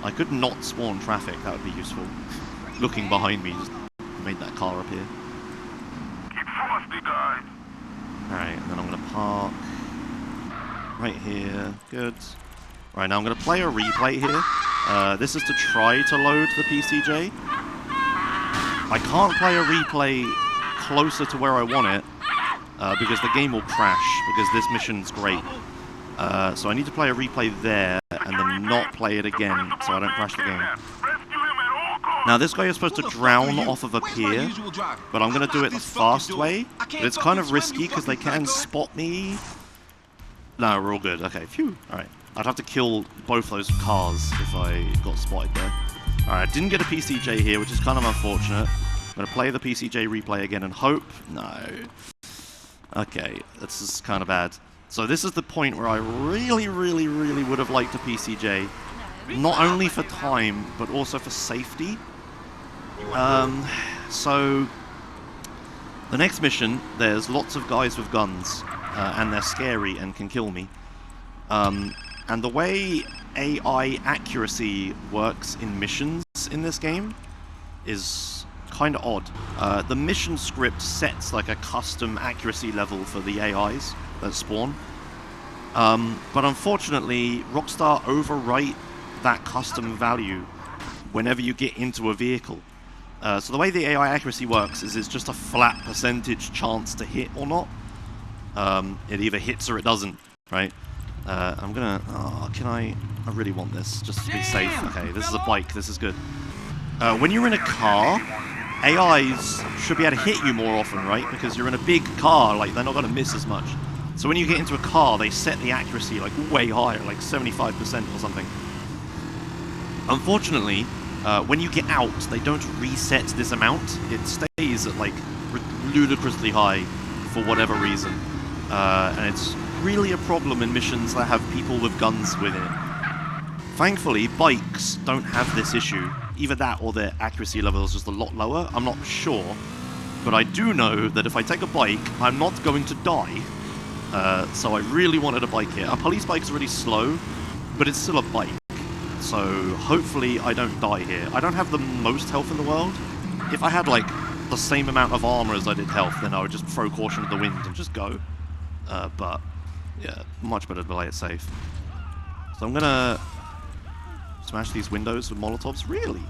I could not spawn traffic. That would be useful. Looking behind me just made that car appear. Keep frosty, guys. Alright, and then I'm going to park right here. Good. Right, now I'm going to play a replay here. This is to try to load the PCJ. I can't play a replay closer to where I want it because the game will crash, because this mission's great. So I need to play a replay there and then not play it again so I don't crash the game. Now this guy is supposed to drown off of a pier, but I'm going to do it the fast way. But it's kind of risky because they can spot me. No, we're all good. Okay, phew. Alright. I'd have to kill both those cars if I got spotted there. Alright, I didn't get a PCJ here, which is kind of unfortunate. I'm going to play the PCJ replay again and hope. No. Okay, this is kind of bad. So this is the point where I really, really, really would have liked a PCJ. Not only for time, but also for safety. So the next mission, there's lots of guys with guns, and they're scary and can kill me. And the way AI accuracy works in missions in this game is kind of odd. The mission script sets like a custom accuracy level for the AIs that spawn. But unfortunately, Rockstar overwrite that custom value whenever you get into a vehicle. So the way the AI accuracy works is it's just a flat percentage chance to hit or not. It either hits or it doesn't, right? I'm gonna... Oh, can I really want this, just to be safe. Okay, this is a bike, this is good. when you're in a car, AIs should be able to hit you more often, right? Because you're in a big car, like, they're not going to miss as much. So when you get into a car, they set the accuracy, like, way higher, like 75% or something. Unfortunately, when you get out, they don't reset this amount. It stays at, like, ludicrously high for whatever reason. And it's really a problem in missions that have people with guns with it. Thankfully, bikes don't have this issue. Either that or their accuracy level is just a lot lower. I'm not sure. But I do know that if I take a bike, I'm not going to die. So I really wanted a bike here. A police bike's really slow, but it's still a bike. So hopefully I don't die here. I don't have the most health in the world. If I had, like, the same amount of armor as I did health, then I would just throw caution to the wind and just go. But, yeah, much better to play it safe. So I'm gonna smash these windows with Molotovs. Really?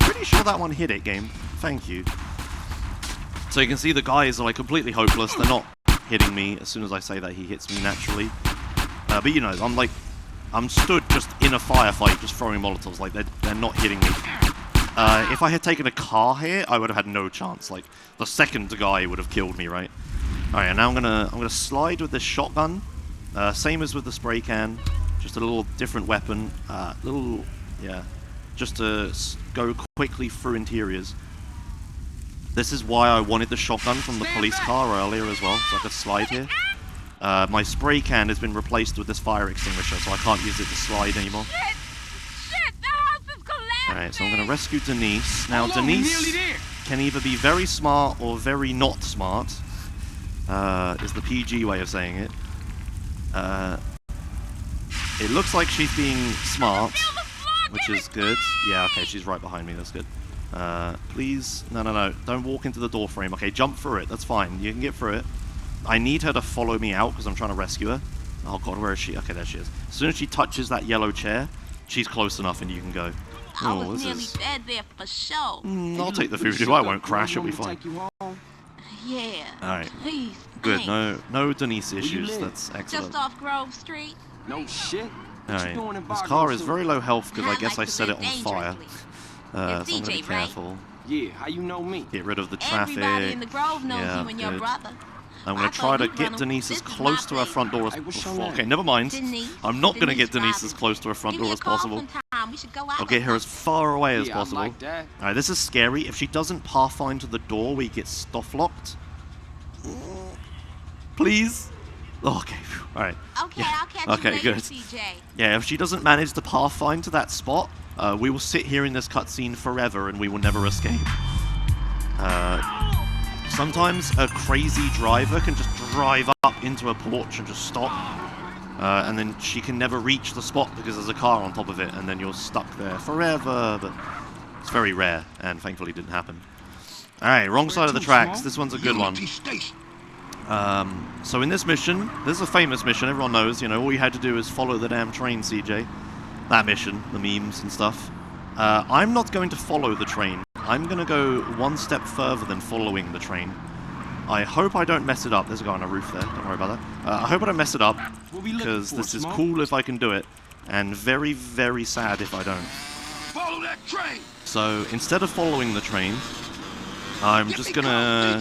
Pretty sure that one hit it, game. Thank you. So you can see the guys are, like, completely hopeless. They're not hitting me. As soon as I say that, he hits me naturally. But, you know, I'm stood just in a firefight, just throwing Molotovs. Like, they're not hitting me. If I had taken a car here, I would have had no chance. Like, the second guy would have killed me, right? Alright, and now I'm gonna slide with this shotgun. Same as with the spray can. Just a little different weapon. Yeah. Just to go quickly through interiors. This is why I wanted the shotgun from the police car earlier as well, so I could slide here. My spray can has been replaced with this fire extinguisher, so I can't use it to slide anymore. Shit, the house is collapsing! Alright, so I'm going to rescue Denise. Now, Denise can either be very smart or very not smart, is the PG way of saying it. It looks like she's being smart, which is good. Yeah, okay, she's right behind me, that's good. Please, no, don't walk into the door frame. Okay, jump through it, that's fine, you can get through it. I need her to follow me out because I'm trying to rescue her. Oh god, where is she? Okay, there she is. As soon as she touches that yellow chair, she's close enough and you can go. I was nearly dead there for sure. I'll take the voodoo, I won't crash, it'll be fine. Yeah. Alright. Please. Good, thanks. no Denise issues, live? that's excellent. Just off Grove Street. No shit. Alright, this car is very low health because I guess I set it on fire. So I'm It's going to be DJ, right? careful. Yeah, how you know me? Get rid of the traffic. Everybody in the Grove knows Yeah, you and your good. brother. I'm going I to try thought to you'd get run 'em. Denise as This is close my to her place. front door as Hey, what's your possible. name? Okay, never mind. Denise. I'm not going to get Denise Denise as Robinson. close to her front Give me door a as call possible. sometime. We should go out I'll get her as far away as Yeah, possible. I like that. Alright, this is scary. If she doesn't pathfind to the door, we get stuff locked. Please? Oh, okay, alright. Okay, Yeah. I'll catch Okay, you later, good. CJ. Yeah, if she doesn't manage to pathfind to that spot, we will sit here in this cutscene forever and we will never escape. Sometimes a crazy driver can just drive up into a porch and just stop. And then she can never reach the spot because there's a car on top of it, and then you're stuck there forever. But it's very rare, and thankfully didn't happen. Alright, wrong side of the tracks. This one's a good one. So in this mission, this is a famous mission, everyone knows, you know, all you had to do is follow the damn train, CJ. That mission, the memes and stuff. I'm not going to follow the train. I'm going to go one step further than following the train. I hope I don't mess it up. There's a guy on a roof there, don't worry about that. I hope I don't mess it up, because this is cool if I can do it, and very, very sad if I don't. Follow that train. So instead of following the train, I'm just gonna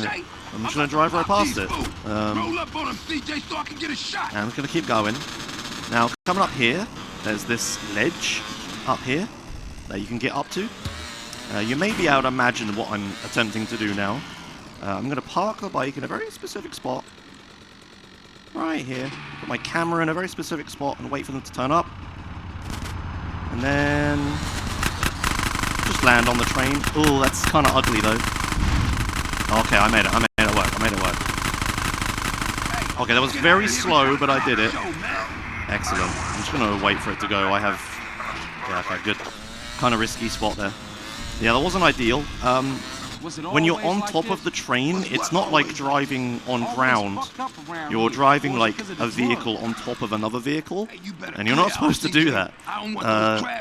drive right past it. Roll up on him, CJ, so I can get a shot. And I'm just gonna keep going. Now, coming up here, there's this ledge up here that you can get up to. You may be able to imagine what I'm attempting to do now. I'm going to park the bike in a very specific spot. Right here. Put my camera in a very specific spot and wait for them to turn up. And then just land on the train. Oh, that's kind of ugly though. Okay, I made it work. Okay, that was very slow, but I did it. Excellent. I'm just going to wait for it to go. Yeah, okay, good. Kind of risky spot there. Yeah, that wasn't ideal. When you're on top of the train, it's not like driving on ground. You're driving like a vehicle on top of another vehicle, and you're not supposed to do that.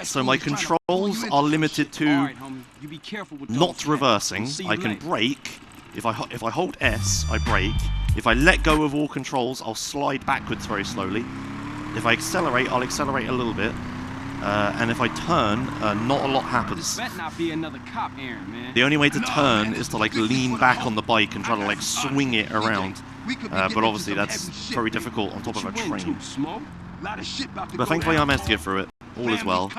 So my controls are limited to not reversing. I can brake. If I hold S, I brake. If I let go of all controls, I'll slide backwards very slowly. If I accelerate, I'll accelerate a little bit. and if I turn, not a lot happens. Better not be another cop errand, man. The only way to turn is to like lean back on the bike and try to like swing it around. But obviously that's very difficult on top of a train. But thankfully I managed to get through it. All is well.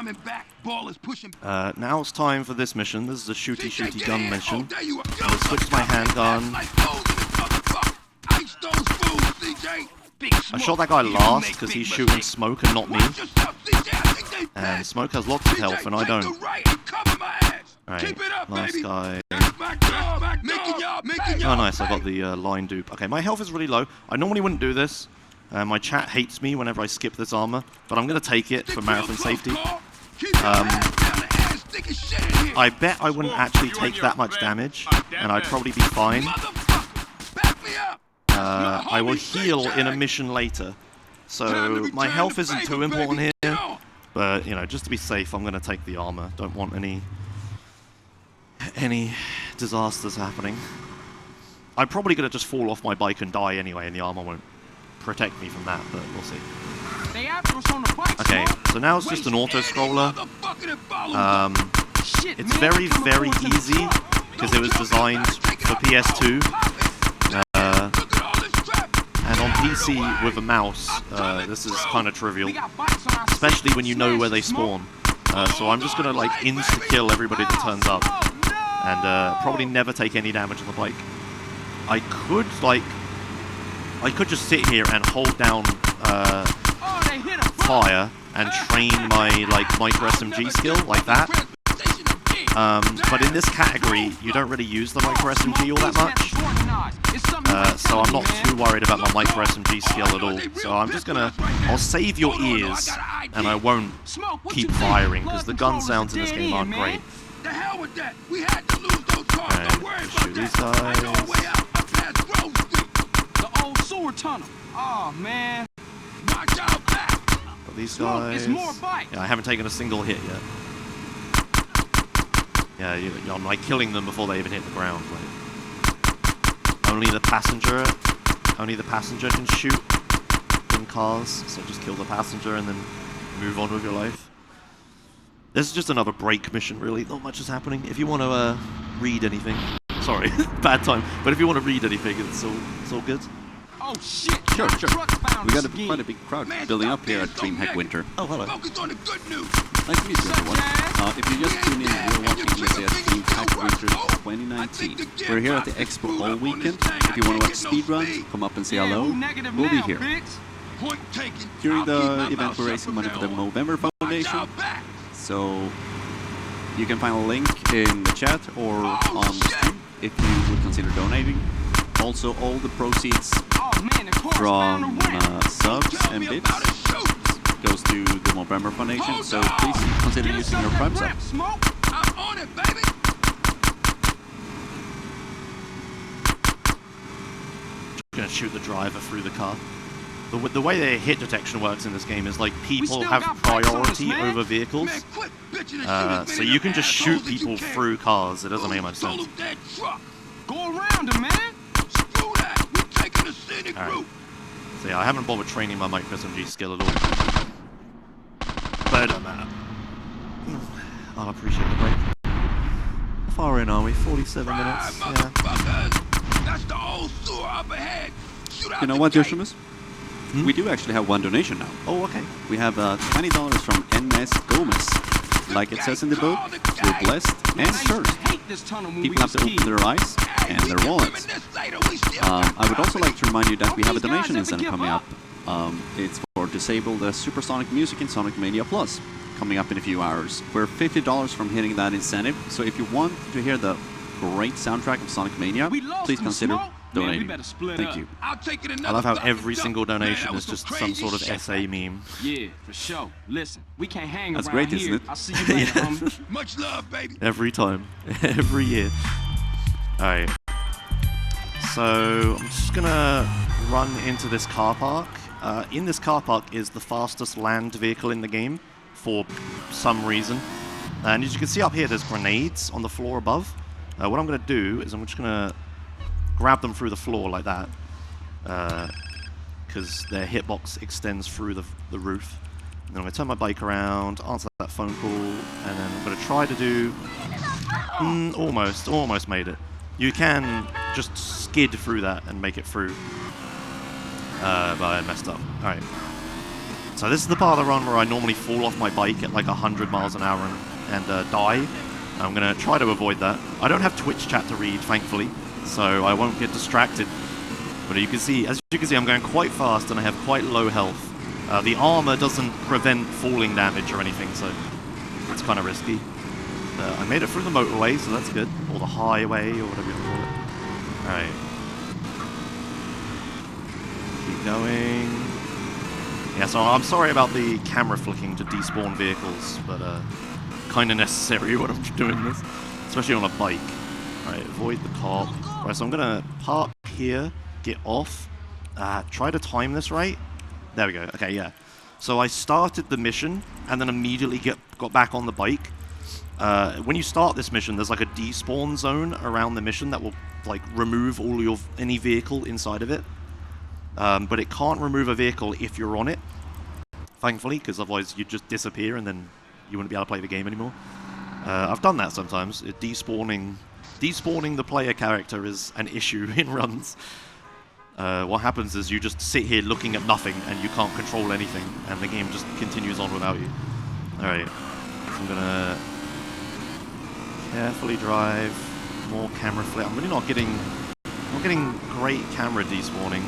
Now it's time for this mission. This is a shooty gun mission. I'll switch to my handgun. I shot that guy last because he's shooting Smoke and not me. And Smoke has lots of health and I don't. Alright, last guy. Oh nice, I got the line dupe. Okay, my health is really low. I normally wouldn't do this. My chat hates me whenever I skip this armor, but I'm going to take it for marathon safety. I bet I wouldn't actually take that much damage, and I'd probably be fine. I will heal in a mission later, so my health isn't too important here, but, you know, just to be safe, I'm going to take the armor. Don't want any disasters happening. I'm probably going to just fall off my bike and die anyway, and the armor won't protect me from that, but we'll see. Okay, so now it's just an auto-scroller. It's very, very easy, because it was designed for PS2. And on PC with a mouse, this is kind of trivial, especially when you know where they spawn. So I'm just going to like insta-kill everybody that turns up, and probably never take any damage on the bike. I could just sit here and hold down fire and train my like micro SMG skill like that. But in this category, you don't really use the micro SMG all that much. So I'm not too worried about my micro SMG skill at all. So I'm just gonna, I'll save your ears and I won't keep firing because the gun sounds in this game aren't great. Alright, shoot these guys. Sewer tunnel. Oh man. But these guys. Yeah, I haven't taken a single hit yet. Yeah, I'm like killing them before they even hit the ground. Like, only the passenger can shoot in cars. So just kill the passenger and then move on with your life. This is just another break mission, really. Not much is happening. If you want to read anything, sorry, bad time. But if you want to read anything, it's all good. Oh shit! Sure. We got quite a big crowd building up here at Dreamhack Winter. Oh, hello. Nice to meet you, everyone. If you just tune in, we're watching this at Dreamhack Winter 2019. We're here at the Expo all weekend. If you want to watch speedruns, come up and say hello. We'll be here. During the event, we're raising money for the Movember Foundation. So you can find a link in the chat or on the stream if you would consider donating. Also, all the proceeds from subs and bits goes to the Movember Foundation, so please consider using your Prime sub. Gonna shoot the driver through the car. The way the hit detection works in this game is like people have priority over vehicles, so you can just shoot people through cars. It doesn't make much sense. Go around him, man. Alright. So yeah, I haven't bothered training my micro SMG skill at all. But it doesn't matter. I'll appreciate the break. How far in are we? 47 minutes? Yeah. You know what, Joshimuz? We do actually have one donation now. Oh, okay. We have $20 from NS Gomez. Like it says in the book, we're blessed and cursed. People have to open their eyes and their wallets. I would also like to remind you that we have a donation incentive coming up. It's for Disable the Supersonic Music in Sonic Mania Plus, coming up in a few hours. We're $50 from hitting that incentive, so if you want to hear the great soundtrack of Sonic Mania, please consider donating. Thank you. I love how every single donation is just some sort of SA meme. Yeah, for sure. Listen, we can't hang That's around great, here. isn't it? I'll see you later, homie. Much love, baby. Every time. Every year. Alright. So, I'm just gonna run into this car park. In this car park is the fastest land vehicle in the game, for some reason. And as you can see up here, there's grenades on the floor above. What I'm gonna do is I'm just gonna grab them through the floor like that, because their hitbox extends through the roof. I'm going to turn my bike around, answer that phone call, and then I'm going to try to do... almost made it. You can just skid through that and make it through. But I messed up. Alright. So this is the part of the run where I normally fall off my bike at like 100 miles an hour and die. I'm going to try to avoid that. I don't have Twitch chat to read, thankfully, so I won't get distracted. But you can see, as you can see, I'm going quite fast and I have quite low health. The armor doesn't prevent falling damage or anything, so it's kind of risky. I made it through the motorway, so that's good. Or the highway, or whatever you want to call it. Alright. Keep going. Yeah, so I'm sorry about the camera flicking to despawn vehicles, but kind of necessary when I'm doing this. Especially on a bike. Alright, avoid the cop. Right, so I'm going to park here, get off. Try to time this right. There we go. Okay, yeah. So I started the mission, and then immediately got back on the bike. When you start this mission, there's like a despawn zone around the mission that will like remove any vehicle inside of it. But it can't remove a vehicle if you're on it, thankfully, because otherwise you'd just disappear and then you wouldn't be able to play the game anymore. I've done that sometimes. Despawning the player character is an issue in runs. What happens is you just sit here looking at nothing and you can't control anything, and the game just continues on without you. Alright, so I'm gonna carefully drive, more camera flip. I'm really not getting great camera despawning.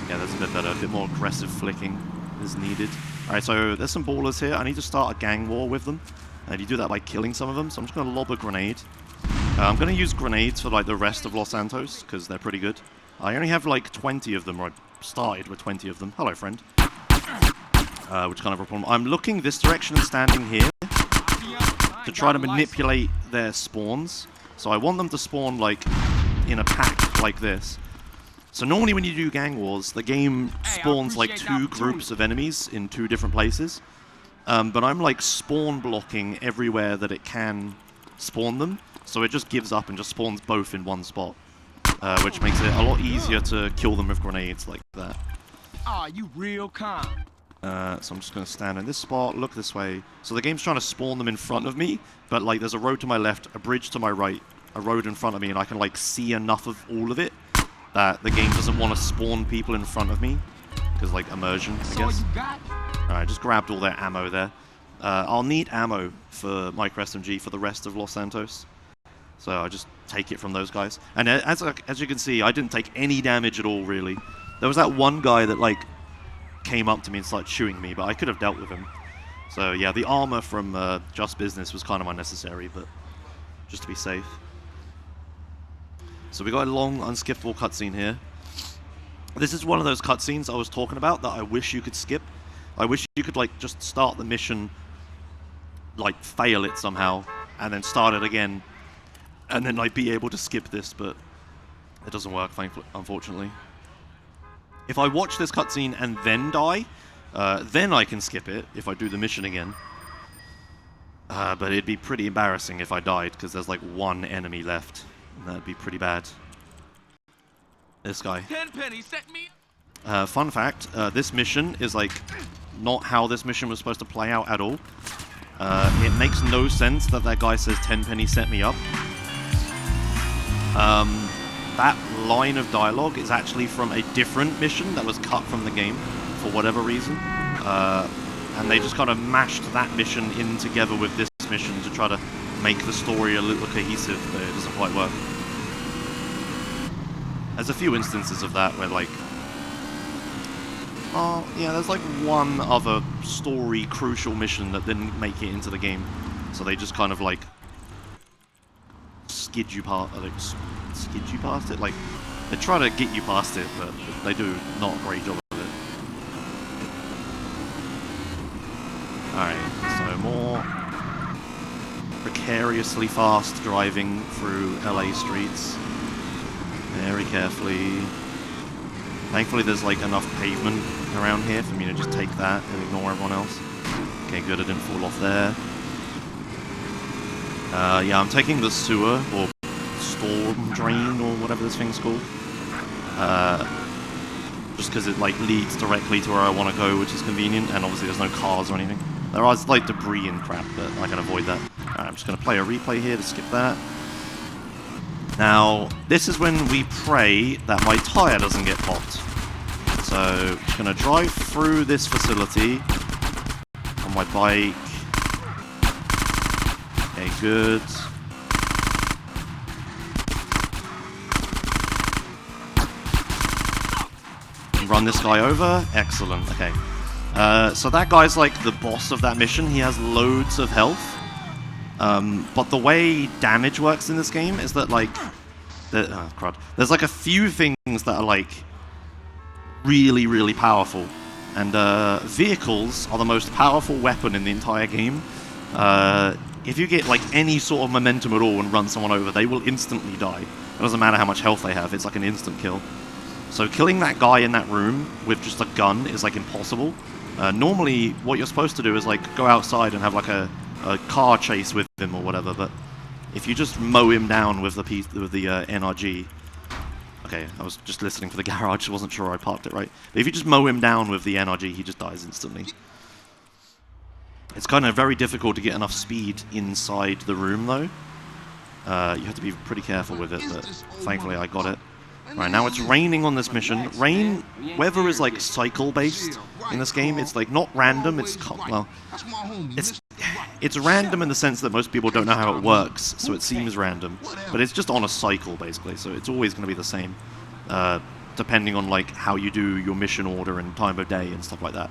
Yeah, that's a bit better, a bit more aggressive flicking is needed. Alright, so there's some ballers here. I need to start a gang war with them, and you do that by killing some of them, so I'm just gonna lob a grenade. I'm gonna use grenades for like the rest of Los Santos, because they're pretty good. I only have like 20 of them, or I started with 20 of them. Hello, friend. Which kind of a problem. I'm looking this direction and standing here to try to manipulate their spawns. So I want them to spawn like in a pack like this. So normally when you do gang wars, the game spawns like 2 groups of enemies in 2 different places. But I'm like spawn blocking everywhere that it can spawn them. So it just gives up and just spawns both in one spot. Which makes it a lot easier to kill them with grenades like that. Aw, you real calm. So I'm just going to stand in this spot, look this way. So the game's trying to spawn them in front of me, but like there's a road to my left, a bridge to my right, a road in front of me, and I can like see enough of all of it that the game doesn't want to spawn people in front of me. Because like immersion, I guess. Alright, just grabbed all their ammo there. I'll need ammo for Micro SMG for the rest of Los Santos. So I just take it from those guys. And as you can see, I didn't take any damage at all, really. There was that one guy that, like, came up to me and started shooting me, but I could have dealt with him. So, yeah, the armor from Just Business was kind of unnecessary, but just to be safe. So we got a long, unskippable cutscene here. This is one of those cutscenes I was talking about that I wish you could skip. I wish you could, like, just start the mission, like, fail it somehow, and then start it again. And then like be able to skip this, but it doesn't work, unfortunately. If I watch this cutscene and then die, then I can skip it if I do the mission again. But it'd be pretty embarrassing if I died, because there's like 1 enemy left. And that'd be pretty bad. This guy. 10 pennies set me. Fun fact, this mission is like not how this mission was supposed to play out at all. It makes no sense that guy says 10 pennies set me up. That line of dialogue is actually from a different mission that was cut from the game for whatever reason. And they just kind of mashed that mission in together with this mission to try to make the story a little cohesive, but it doesn't quite work. There's a few instances of that where like... Oh, yeah, there's like one other story crucial mission that didn't make it into the game. So they just kind of like... skid you past it. Like they try to get you past it, but they do not a great job of it. Alright, so more precariously fast driving through LA streets. Very carefully. Thankfully there's like enough pavement around here for me to just take that and ignore everyone else. Okay, good, I didn't fall off there. Yeah, I'm taking the sewer, or storm drain, or whatever this thing's called. just because it like leads directly to where I want to go, which is convenient, and obviously there's no cars or anything. There is like debris and crap, but I can avoid that. Alright, I'm just going to play a replay here to skip that. Now, this is when we pray that my tyre doesn't get popped. So, I'm just going to drive through this facility on my bike. Okay, good. Run this guy over. Excellent. Okay. So that guy's like the boss of that mission. He has loads of health. But the way damage works in this game is that like... crud. There's like a few things that are like really, really powerful. And vehicles are the most powerful weapon in the entire game. If you get like any sort of momentum at all and run someone over, they will instantly die. It doesn't matter how much health they have. It's like an instant kill. So killing that guy in that room with just a gun is like impossible. Normally, what you're supposed to do is like go outside and have like a car chase with him or whatever. But if you just mow him down with the NRG, okay, I was just listening for the garage. I wasn't sure I parked it right. But if you just mow him down with the NRG, he just dies instantly. It's kind of very difficult to get enough speed inside the room though. You have to be pretty careful with it, but thankfully I got it. Right, now it's raining on this mission. Weather is like cycle-based in this game. It's like not random. It's well, it's random in the sense that most people don't know how it works, so it seems random. But it's just on a cycle basically, so it's always going to be the same, depending on like how you do your mission order and time of day and stuff like that.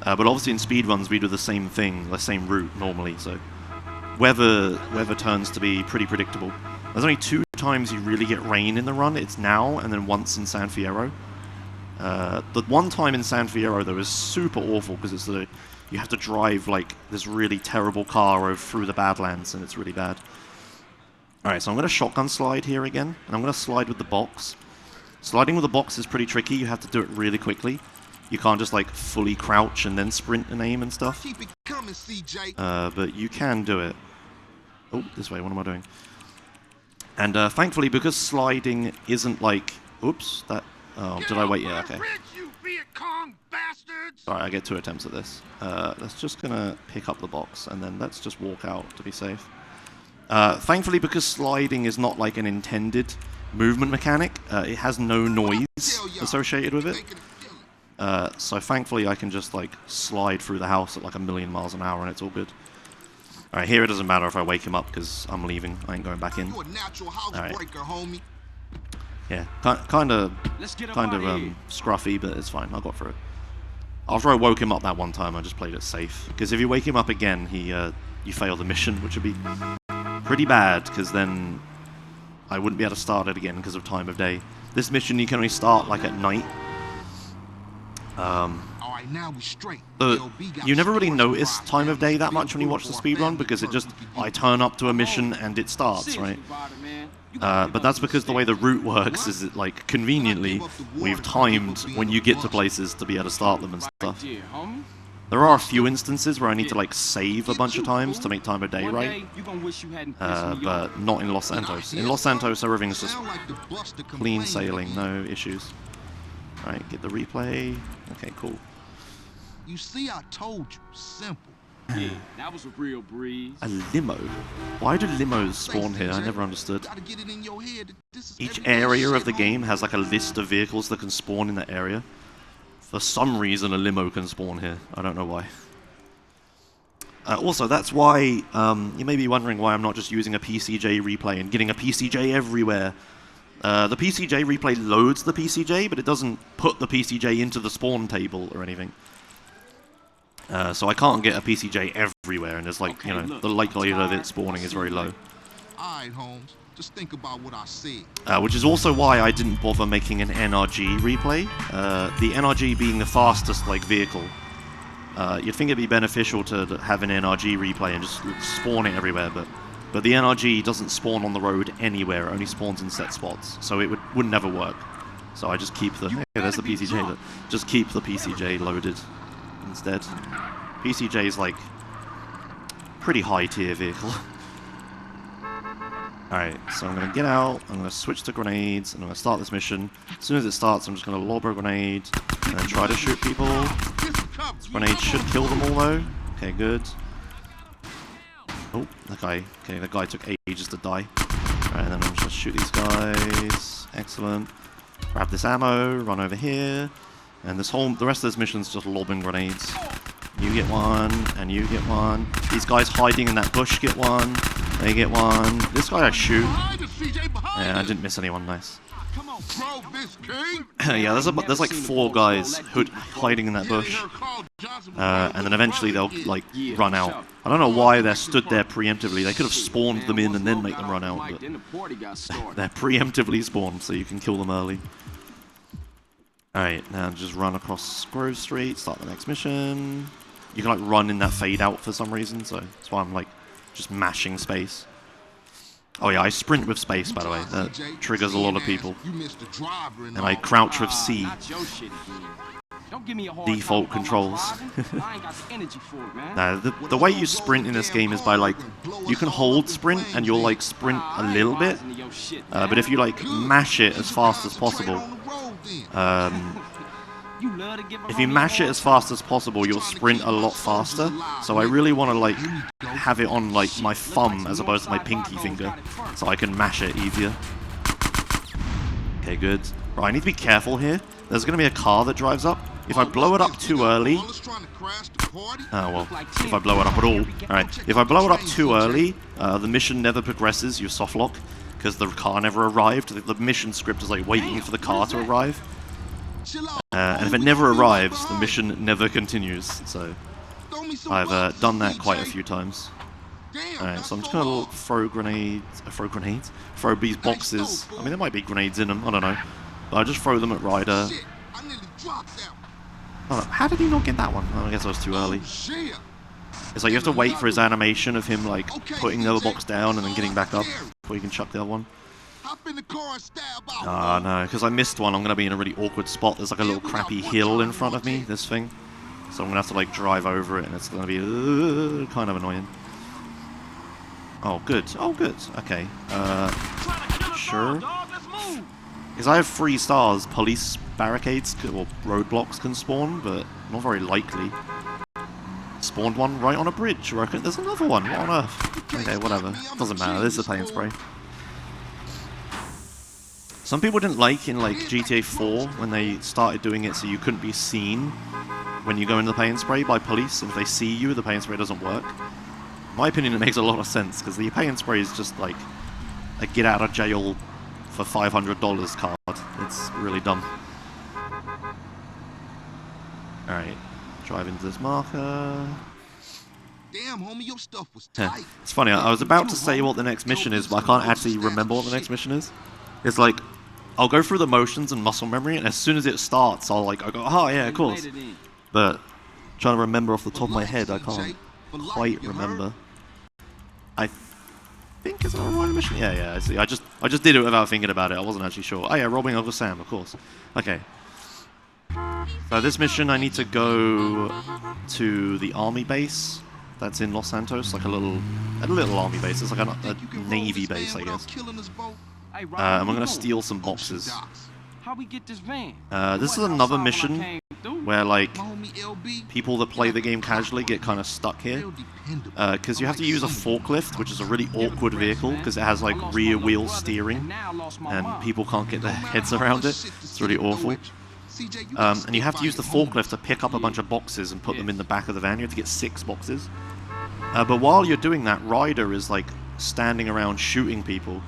But obviously in speedruns we do the same thing, the same route normally. So weather turns to be pretty predictable. There's only 2 times you really get rain in the run. It's now and then once in San Fierro. The one time in San Fierro though is super awful because it's you have to drive like this really terrible car through the Badlands and it's really bad. Alright, so I'm going to shotgun slide here again. And I'm going to slide with the box. Sliding with the box is pretty tricky. You have to do it really quickly. You can't just like fully crouch and then sprint and aim and stuff. Keep it coming, CJ. But you can do it. Oh, this way. What am I doing? And thankfully, because sliding isn't like... Oops, that... Oh, did I wait? Yeah, okay. Alright, I get 2 attempts at this. Let's just gonna pick up the box, and then let's just walk out to be safe. Thankfully, because sliding is not like an intended movement mechanic, it has no noise associated with it. So thankfully, I can just like slide through the house at like 1,000,000 miles an hour, and it's all good. Alright, here it doesn't matter if I wake him up because I'm leaving. I ain't going back in. Alright. Yeah, kind of scruffy, but it's fine. I got through it. After I woke him up that one time, I just played it safe. Because if you wake him up again, you fail the mission, which would be pretty bad, because then I wouldn't be able to start it again because of time of day. This mission you can only start like at night. Now we straight. You never really notice time of day that much when you watch the speedrun because I turn up to a mission and it starts, right? But that's because the way the route works is that, like, conveniently, we've timed when you get to places to be able to start them and stuff. There are a few instances where I need to, like, save a bunch of times to make time of day right, but not in Los Santos. In Los Santos, everything's just clean sailing, no issues. Alright, get the replay. Okay, cool. You see, I told you, simple. Yeah, that was a real breeze. A limo? Why do limos spawn here? I never understood. Each area of the game has like a list of vehicles that can spawn in that area. For some reason, a limo can spawn here. I don't know why. Also, that's why you may be wondering why I'm not just using a PCJ replay and getting a PCJ everywhere. The PCJ replay loads the PCJ, but it doesn't put the PCJ into the spawn table or anything. So I can't get a PCJ everywhere, and there's like, you know, the likelihood of it spawning is very low. Alright, Holmes. Just think about what I said. Which is also why I didn't bother making an NRG replay. The NRG being the fastest, like, vehicle. You'd think it'd be beneficial to have an NRG replay and just spawn it everywhere, but the NRG doesn't spawn on the road anywhere. It only spawns in set spots, so it wouldn't ever work. So I just keep the... Hey, there's the PCJ. Just keep the PCJ loaded instead. PCJ is like pretty high tier vehicle. Alright, so I'm going to get out, I'm going to switch to grenades, and I'm going to start this mission. As soon as it starts, I'm just going to lob a grenade, and then try to shoot people. This grenade should kill them all, though. Okay, good. Oh, that guy. Okay, that guy took ages to die. Alright, and then I'm just going to shoot these guys. Excellent. Grab this ammo, run over here. And the rest of this mission's just lobbing grenades. You get one, and you get one. These guys hiding in that bush get one. They get one. This guy I shoot. Yeah, I didn't miss anyone. Nice. Yeah, there's like 4 guys hiding in that bush. And then eventually they'll like run out. I don't know why they're stood there preemptively. They could have spawned them in and then make them run out. But they're preemptively spawned, so you can kill them early. Alright, now just run across Grove Street, start the next mission. You can like run in that fade out for some reason, so that's why I'm like just mashing space. Oh yeah, I sprint with space, by the way. That triggers a lot of people. And I crouch with C. Default controls. Nah, the way you sprint in this game is by like, you can hold sprint and you'll like sprint a little bit. But if you like mash it as fast as possible, if you mash it as fast as possible, you'll sprint a lot faster. So I really want to like have it on like my thumb as opposed to my pinky finger, so I can mash it easier. Okay, good. Right, I need to be careful here. There's going to be a car that drives up. If I blow it up too early... Oh, well, if I blow it up at all. Alright, if I blow it up too early, the mission never progresses, you softlock, because the car never arrived. The mission script is like waiting for the car to arrive. And if it never arrives, the mission never continues, so I've done that quite a few times. Alright, so I'm just gonna throw these boxes. I mean, there might be grenades in them, I don't know. But I just throw them at Ryder. Oh, how did he not get that one? Oh, I guess I was too early. It's like you have to wait for his animation of him like putting the other box down and then getting back up before you can chuck the other one. Ah, no, because I missed one, I'm going to be in a really awkward spot. There's like a little crappy hill in front of me, this thing. So I'm going to have to like drive over it and it's going to be kind of annoying. Oh, good. Oh, good. Okay. Sure. Because I have 3 stars, police barricades or roadblocks can spawn, but not very likely. Spawned one right on a bridge, I reckon. There's another one. What on earth? Okay, whatever. Doesn't matter. This is a paint spray. Some people didn't like in like GTA 4 when they started doing it so you couldn't be seen when you go into the paint spray by police, and if they see you, the paint spray doesn't work. In my opinion, it makes a lot of sense, because the paint spray is just like a get out of jail for $500 card. It's really dumb. Alright, drive into this marker. Damn, homie, your stuff was tight. It's funny, I was about to say what the next mission is, but I can't actually remember what the next mission is. It's like, I'll go through the motions and muscle memory, and as soon as it starts, I'll go, oh yeah, of course. But trying to remember off the top of my head, I can't quite remember. I think it's a Royal mission. Yeah, I see. I just did it without thinking about it. I wasn't actually sure. Oh yeah, robbing Uncle Sam, of course. Okay. So this mission, I need to go to the army base that's in Los Santos, like a little army base. It's like a navy base, I guess. And we're gonna steal some boxes. This is another mission where like people that play the game casually get kind of stuck here, because you have to use a forklift, which is a really awkward vehicle because it has like rear wheel steering, and people can't get their heads around it. It's really awful. And you have to use the forklift to pick up a bunch of boxes and put them in the back of the van. You have to get 6 boxes. But while you're doing that, Ryder is like standing around shooting people.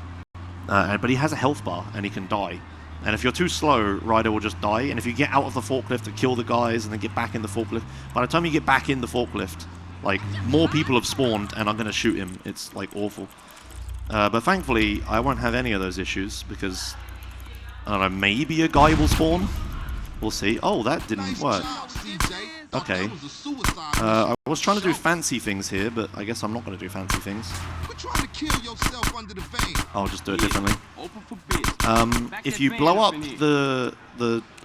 But he has a health bar and he can die. And if you're too slow, Ryder will just die. And if you get out of the forklift to kill the guys and then get back in the forklift, by the time you get back in the forklift, like, more people have spawned and I'm going to shoot him. It's, like, awful. But thankfully, I won't have any of those issues because, I don't know, maybe a guy will spawn? We'll see. Oh, that didn't work. Okay. I was trying to do fancy things here, but I guess I'm not going to do fancy things. I'll just do it differently. If you blow up the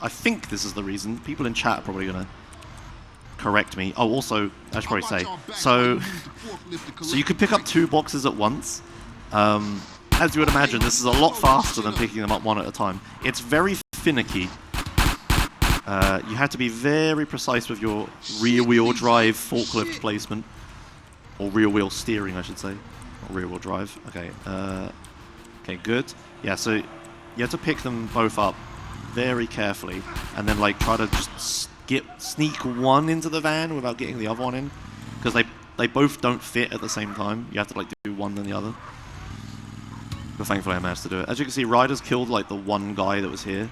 I think this is the reason. People in chat are probably going to correct me. Oh, also, I should probably say. So you could pick up 2 boxes at once. as you would imagine, this is a lot faster than picking them up one at a time. It's very finicky. You have to be very precise with your rear-wheel drive forklift placement. Or rear-wheel steering, I should say. Not rear-wheel drive. Okay, okay, good. Yeah, so you have to pick them both up very carefully, and then like try to just sneak one into the van without getting the other one in, because they both don't fit at the same time. You have to like do one then the other. But thankfully I managed to do it. As you can see, Ryder's killed like the one guy that was here.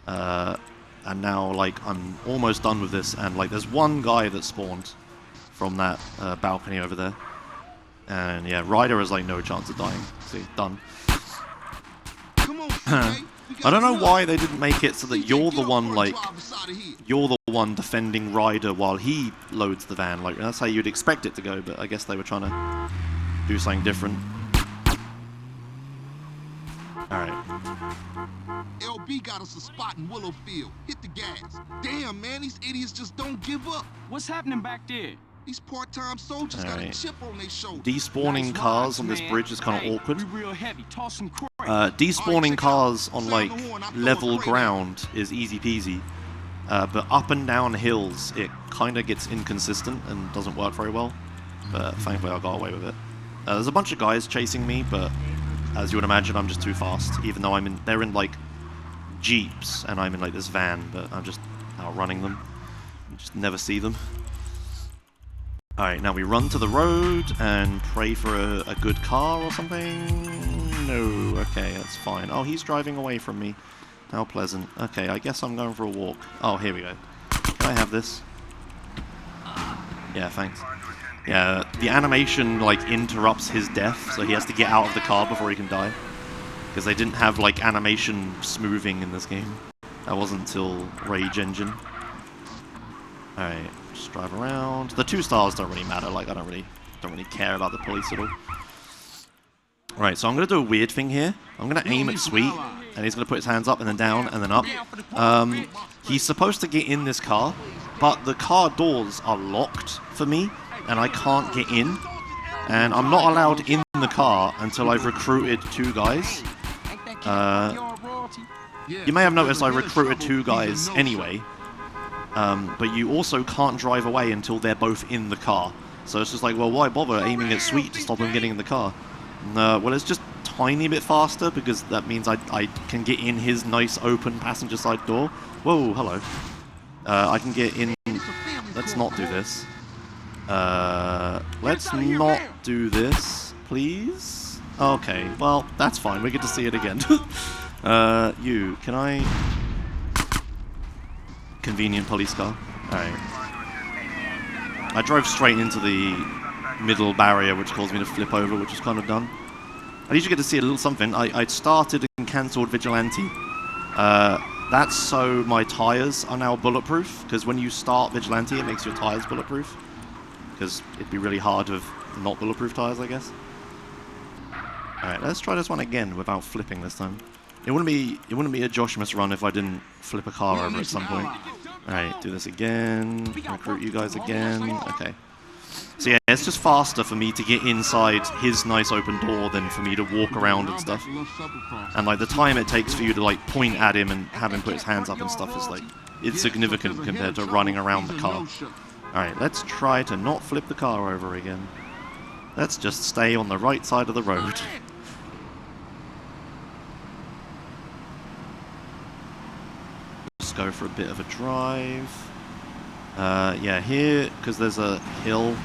And now like I'm almost done with this, and like there's one guy that spawned from that balcony over there. And yeah, Ryder has like no chance of dying. See, done. Come on, CJ. I don't know why they didn't make it so that you're the one like you're the one defending Ryder while he loads the van. Like that's how you'd expect it to go, but I guess they were trying to do something different. Alright. LB got us a spot in Willowfield. Hit the gas. Damn, man, these idiots just don't give up. What's happening back there? These part-time soldiers got a chip on their shoulder. Despawning cars on this bridge is kind of awkward. We real heavy. Toss some crate. Despawning cars on like level ground is easy peasy, but up and down hills it kind of gets inconsistent and doesn't work very well. But thankfully I got away with it. There's a bunch of guys chasing me, but as you would imagine, I'm just too fast. Even though they're in like jeeps and I'm in like this van, but I'm just outrunning them. You just never see them. Alright, now we run to the road and pray for a good car or something. No, okay, that's fine. Oh, he's driving away from me. How pleasant. Okay, I guess I'm going for a walk. Oh, here we go. Can I have this? Yeah, thanks. Yeah, the animation like interrupts his death, so he has to get out of the car before he can die. Because they didn't have like animation smoothing in this game. That wasn't until Rage Engine. Alright, just drive around. The 2 stars don't really matter, like I don't really care about the police at all. Alright, so I'm gonna do a weird thing here. I'm gonna aim at Sweet, and he's gonna put his hands up and then down and then up. He's supposed to get in this car, but the car doors are locked for me, and I can't get in. And I'm not allowed in the car until I've recruited 2 guys. You may have noticed I recruited 2 guys anyway. But you also can't drive away until they're both in the car. So it's just like, well, why bother aiming at Sweet to stop him getting in the car? Well, it's just a tiny bit faster, because that means I can get in his nice open passenger side door. Whoa, hello. I can get in... Let's not do this. Let's not do this, please. Okay, well, that's fine. We get to see it again. Can I... Convenient police car. Alright. I drove straight into the middle barrier, which caused me to flip over, which is kind of dumb. At least you get to see a little something. I started and cancelled Vigilante. That's so my tyres are now bulletproof, because when you start Vigilante, it makes your tyres bulletproof. Because it'd be really hard with not bulletproof tyres, I guess. Alright, let's try this one again without flipping this time. It wouldn't be a Joshimuz run if I didn't flip a car over at some point. Alright, do this again. Recruit you guys again. Okay. So yeah, it's just faster for me to get inside his nice open door than for me to walk around and stuff. And like the time it takes for you to like point at him and have him put his hands up and stuff is like insignificant compared to running around the car. Alright, let's try to not flip the car over again. Let's just stay on the right side of the road. Just go for a bit of a drive. Yeah, here, because there's a hill.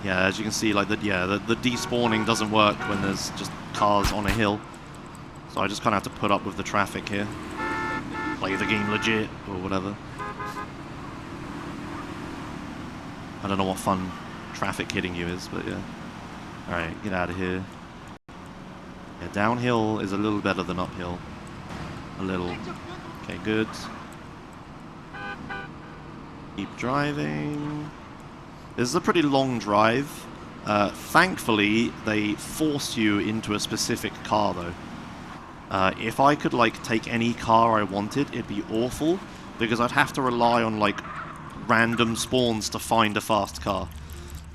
Yeah, as you can see, like the despawning doesn't work when there's just cars on a hill. So I just kind of have to put up with the traffic here. Play the game legit, or whatever. I don't know what fun traffic hitting you is, but yeah. Alright, get out of here. Yeah, downhill is a little better than uphill. A little. Okay, good. Keep driving. This is a pretty long drive. Thankfully, they force you into a specific car, though. If I could, like, take any car I wanted, it'd be awful, because I'd have to rely on, like, random spawns to find a fast car.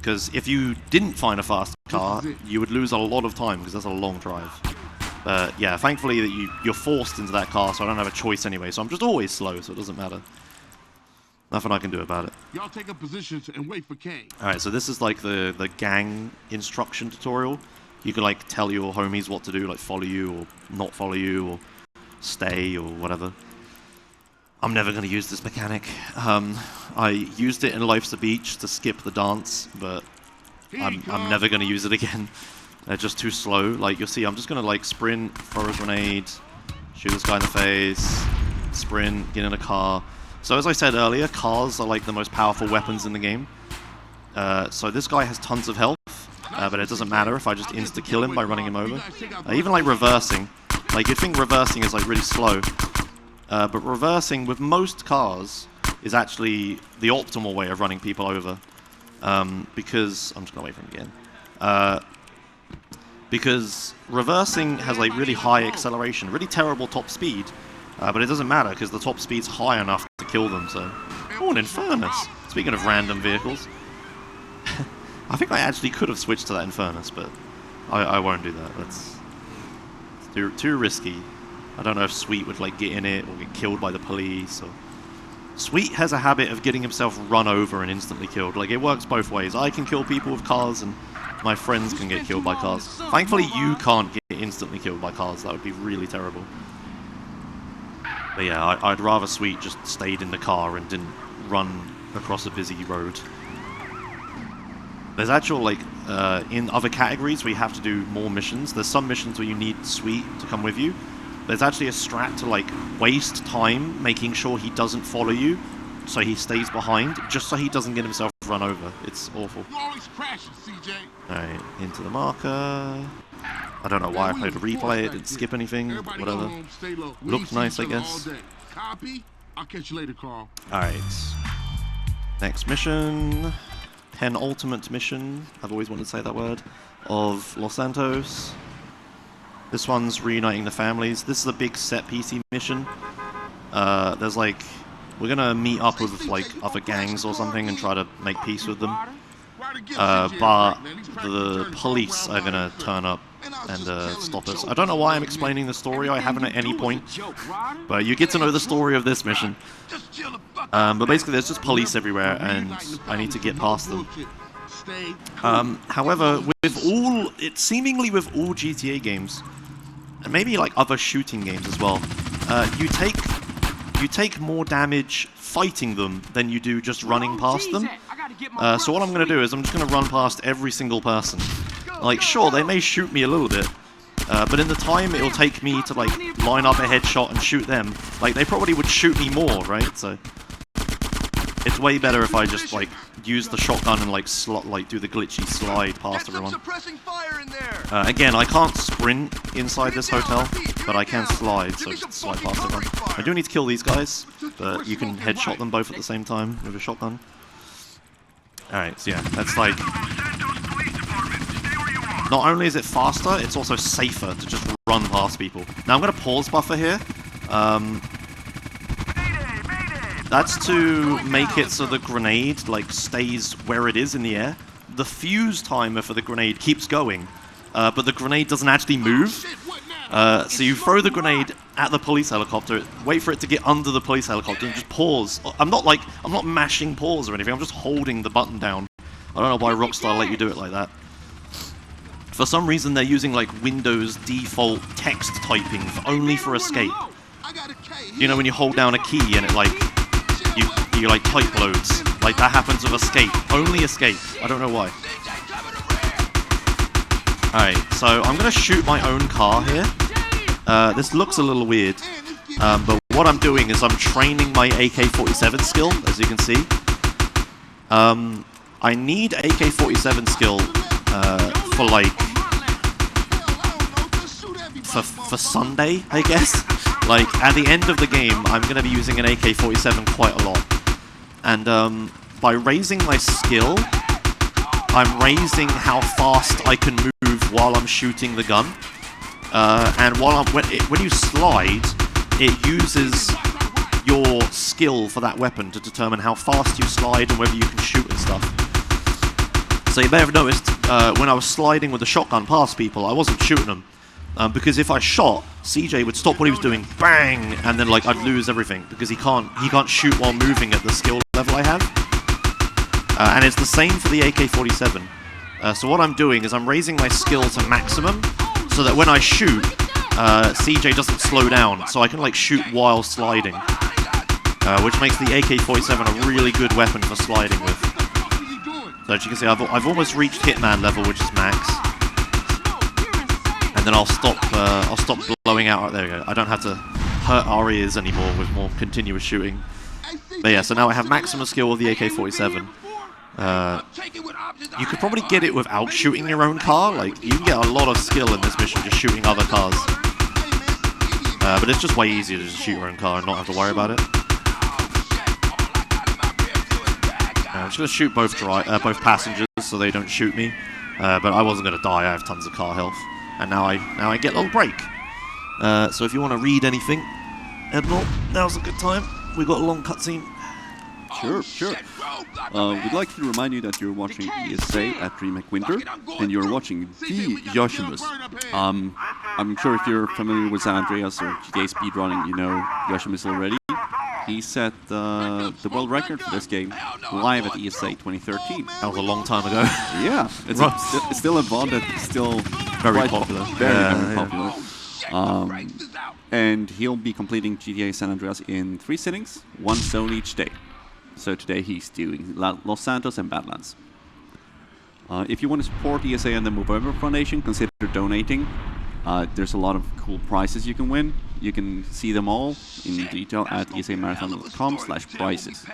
Because if you didn't find a fast car, you would lose a lot of time because that's a long drive. But yeah, thankfully that you're forced into that car, so I don't have a choice anyway. So I'm just always slow, so it doesn't matter. Nothing I can do about it. Y'all take up positions and wait for Kane. Alright, so this is like the gang instruction tutorial. You can like tell your homies what to do, like follow you or not follow you or stay or whatever. I'm never going to use this mechanic. I used it in Life's a Beach to skip the dance, but I'm never going to use it again. They're just too slow. Like, you'll see, I'm just going to, like, sprint, throw a grenade, shoot this guy in the face, sprint, get in a car. So as I said earlier, cars are, like, the most powerful weapons in the game. So this guy has tons of health, but it doesn't matter if I just insta-kill him by running him over. Even, like, reversing. Like, you'd think reversing is, like, really slow. But reversing with most cars is actually the optimal way of running people over. Because... I'm just going to wait for him again. Because reversing has like really high acceleration, really terrible top speed. But it doesn't matter because the top speed's high enough to kill them, so... Oh, an Infernus! Speaking of random vehicles. I think I actually could have switched to that Infernus, but I won't do that. That's too risky. I don't know if Sweet would like get in it or get killed by the police. Or... Sweet has a habit of getting himself run over and instantly killed. Like, it works both ways. I can kill people with cars and my friends can get killed by cars. Thankfully, you can't get instantly killed by cars. That would be really terrible. But yeah, I'd rather Sweet just stayed in the car and didn't run across a busy road. There's actual, like, in other categories where you have to do more missions. There's some missions where you need Sweet to come with you. There's actually a strat to, like, waste time making sure he doesn't follow you, so he stays behind, just so he doesn't get himself run over. It's awful. Alright, into the marker. I don't know why I played a replay, it didn't skip anything, but whatever. Looked nice, I guess. Copy. I'll catch you later, Carl. Alright. Next mission. Penultimate mission, I've always wanted to say that word, of Los Santos. This one's reuniting the families. This is a big set PC mission. There's like, we're gonna meet up with like other gangs or something and try to make peace with them. But the police are gonna turn up and stop us. I don't know why I'm explaining the story. I haven't at any point, but you get to know the story of this mission. But basically, there's just police everywhere, and I need to get past them. However, seemingly with all GTA games, and maybe like other shooting games as well, you take more damage fighting them than you do just running past them. So what I'm going to do is I'm just going to run past every single person. Like, sure, they may shoot me a little bit, but in the time it'll take me to like line up a headshot and shoot them, like they probably would shoot me more, right? So it's way better if I just like use the shotgun and like do the glitchy slide past everyone. Again, I can't sprint inside this hotel, but I can slide, so just slide past everyone. I do need to kill these guys, but you can headshot them both at the same time with a shotgun. Alright, so yeah, that's like... Not only is it faster, it's also safer to just run past people. Now I'm going to pause buffer here. That's to make it so the grenade like stays where it is in the air. The fuse timer for the grenade keeps going, but the grenade doesn't actually move. So you throw the grenade at the police helicopter, wait for it to get under the police helicopter, and just pause. I'm not mashing pause or anything. I'm just holding the button down. I don't know why Rockstar let you do it like that. For some reason, they're using like Windows default text typing only for escape. You know when you hold down a key and it like you like type loads. Like that happens with escape. Only escape. I don't know why. Alright, so I'm gonna shoot my own car here. This looks a little weird, but what I'm doing is I'm training my AK-47 skill, as you can see. I need AK-47 skill for like for Sunday, I guess. Like at the end of the game, I'm gonna be using an AK-47 quite a lot, and by raising my skill, I'm raising how fast I can move while I'm shooting the gun. And when you slide, it uses your skill for that weapon to determine how fast you slide and whether you can shoot and stuff. So you may have noticed when I was sliding with the shotgun past people, I wasn't shooting them. Because if I shot, CJ would stop what he was doing, bang, and then like I'd lose everything because he can't shoot while moving at the skill level I have. And it's the same for the AK-47. So what I'm doing is I'm raising my skill to maximum so that when I shoot, CJ doesn't slow down, so I can like shoot while sliding, which makes the AK-47 a really good weapon for sliding with. So as you can see, I've almost reached Hitman level, which is max. And then I'll stop blowing out. There we go. I don't have to hurt our ears anymore with more continuous shooting. But yeah, so now I have maximum skill with the AK-47. You could probably get it without shooting your own car. Like, you can get a lot of skill in this mission just shooting other cars. But it's just way easier to just shoot your own car and not have to worry about it. I'm just going to shoot both passengers so they don't shoot me. But I wasn't going to die. I have tons of car health. And now I get a little break. So if you want to read anything, Admiral, now's a good time. We've got a long cutscene. Sure. We'd like to remind you that you're watching ESA at Dreamhack Winter, and you're watching the Joshimuz. I'm sure if you're familiar with Andreas or GTA speedrunning, you know Joshimuz already. He set the world record for this game live at ESA 2013. That was a long time ago. Yeah, it's still a VOD that's still very popular. Very popular. And he'll be completing GTA San Andreas in 3 sittings, 1 zone each day. So today he's doing Los Santos and Badlands. If you want to support ESA and the Movember Foundation, consider donating. There's a lot of cool prizes you can win. You can see them all in detail at esamarathon.com/prizes.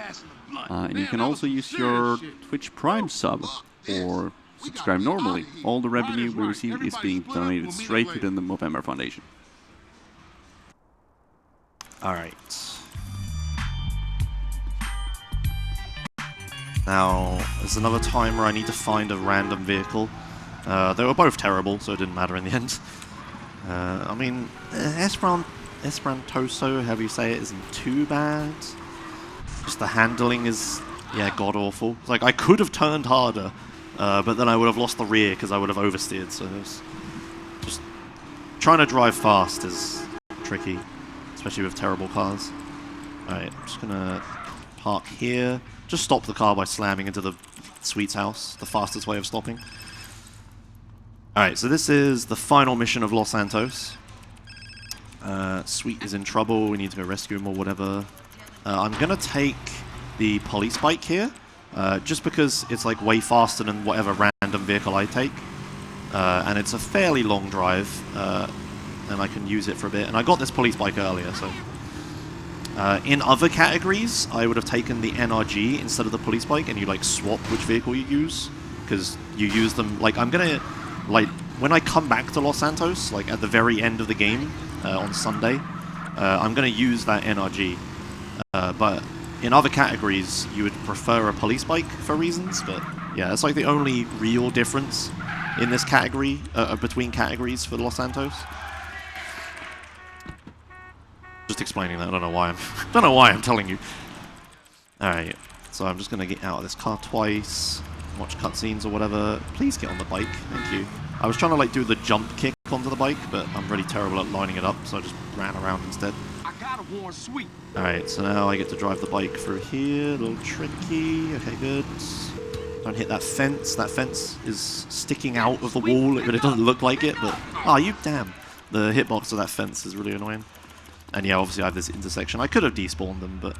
And you can also use your Twitch Prime sub or subscribe normally. All the revenue we receive is being donated straight to the Movember Foundation. Alright. Now, there's another time where I need to find a random vehicle. They were both terrible, so it didn't matter in the end. I mean, Esperantoso, however you say it, isn't too bad. Just the handling is, yeah, god-awful. Like, I could have turned harder, but then I would have lost the rear because I would have oversteered, so it's just trying to drive fast is tricky, especially with terrible cars. Alright, I'm just gonna park here. Just stop the car by slamming into the Sweet's house, the fastest way of stopping. Alright, so this is the final mission of Los Santos. Sweet is in trouble, we need to go rescue him or whatever. I'm gonna take the police bike here, just because it's like way faster than whatever random vehicle I take. And it's a fairly long drive, and I can use it for a bit. And I got this police bike earlier, so... in other categories, I would have taken the NRG instead of the police bike, and you like swap which vehicle you use, because you use them. Like, I'm gonna, like, when I come back to Los Santos, like at the very end of the game on Sunday, I'm gonna use that NRG. But in other categories, you would prefer a police bike for reasons. But yeah, that's like the only real difference in this category between categories for Los Santos. Just explaining that. I don't know why I'm telling you. Alright, so I'm just gonna get out of this car twice, watch cutscenes or whatever. Please get on the bike, thank you. I was trying to like do the jump kick onto the bike, but I'm really terrible at lining it up, so I just ran around instead. I gotta warn Sweet. Alright, so now I get to drive the bike through here, a little tricky. Okay, good. Don't hit that fence. That fence is sticking out of the wall, but it doesn't look like it, but... Ah, you damn. The hitbox of that fence is really annoying. And yeah, obviously I have this intersection. I could have despawned them, but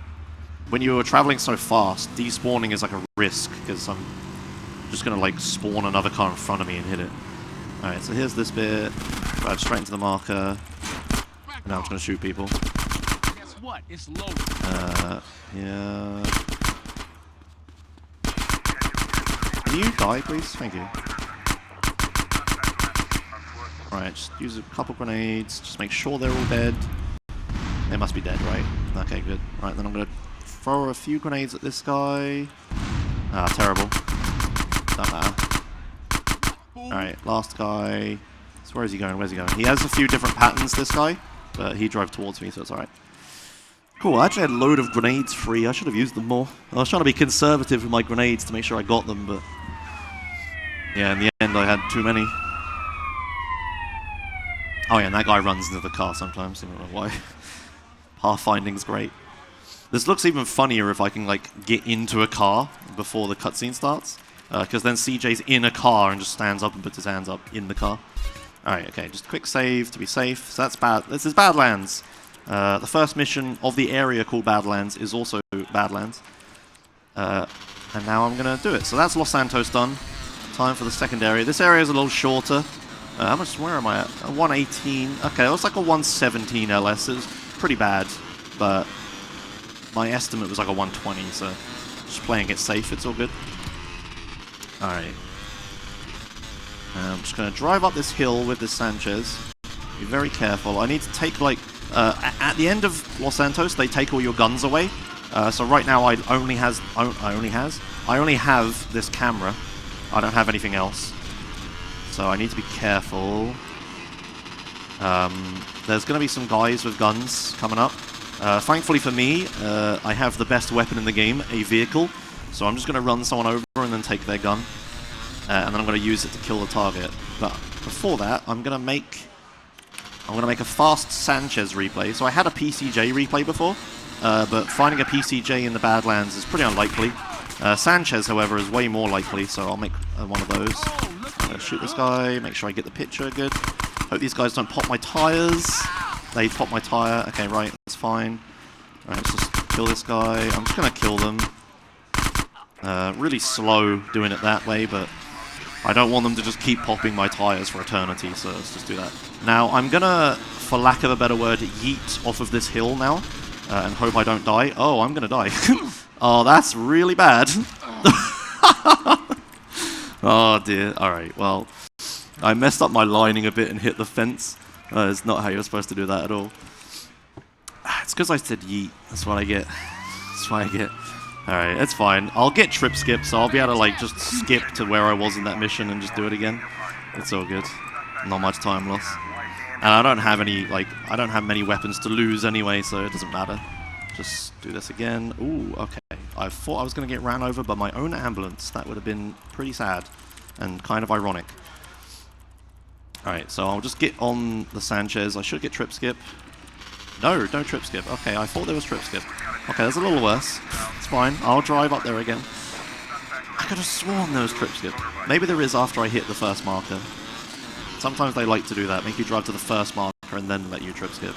when you're traveling so fast, despawning is like a risk, because I'm just going to like spawn another car in front of me and hit it. Alright, so here's this bit. Drive straight into the marker. Now I'm just going to shoot people. Guess what? It's loaded. Yeah. Can you die, please? Thank you. Alright, just use a couple grenades. Just make sure they're all dead. They must be dead, right? Okay, good. Right, then I'm going to throw a few grenades at this guy. Ah, terrible. Don't matter. Alright, last guy. So where is he going? Where's he going? He has a few different patterns, this guy. But he drove towards me, so it's alright. Cool, I actually had a load of grenades free. I should have used them more. I was trying to be conservative with my grenades to make sure I got them, but... Yeah, in the end I had too many. Oh yeah, and that guy runs into the car sometimes, I don't know why. Pathfinding's great. This looks even funnier if I can like get into a car before the cutscene starts. Because then CJ's in a car and just stands up and puts his hands up in the car. Alright, okay, just quick save to be safe. So that's bad. This is Badlands. The first mission of the area called Badlands is also Badlands. And now I'm going to do it. So that's Los Santos done. Time for the second area. This area is a little shorter. How much, where am I at? 118. Okay, it looks like a 117 LS. It was pretty bad, but my estimate was like a 120, so just playing it safe, it's all good. Alright. I'm just going to drive up this hill with this Sanchez. Be very careful. I need to take, like, at the end of Los Santos, they take all your guns away. So right now I only have this camera. I don't have anything else. So I need to be careful. There's going to be some guys with guns coming up. Thankfully for me, I have the best weapon in the game, a vehicle. So I'm just going to run someone over and then take their gun. And then I'm going to use it to kill the target. But before that, I'm going to make a fast Sanchez replay. So I had a PCJ replay before, but finding a PCJ in the Badlands is pretty unlikely. Sanchez, however, is way more likely, so I'll make one of those. Shoot this guy, make sure I get the picture good. Hope these guys don't pop my tires. They pop my tire. Okay, right, that's fine. Alright, let's just kill this guy. I'm just going to kill them. Really slow doing it that way, but I don't want them to just keep popping my tires for eternity, so let's just do that. Now, I'm going to, for lack of a better word, yeet off of this hill now, and hope I don't die. Oh, I'm going to die. Oh, that's really bad. Oh, dear. Alright, well, I messed up my lining a bit and hit the fence. It's not how you're supposed to do that at all. It's because I said yeet. That's what I get. That's what I get. Alright, it's fine. I'll get trip skip, so I'll be able to, like, just skip to where I was in that mission and just do it again. It's all good. Not much time loss. And I don't have any, like, I don't have many weapons to lose anyway, so it doesn't matter. Just do this again. Ooh, okay. I thought I was going to get ran over by my own ambulance. That would have been pretty sad and kind of ironic. Alright, so I'll just get on the Sanchez. I should get trip skip. No trip skip. Okay, I thought there was trip skip. Okay, that's a little worse. It's fine. I'll drive up there again. I could have sworn there was trip skip. Maybe there is after I hit the first marker. Sometimes they like to do that. Make you drive to the first marker and then let you trip skip.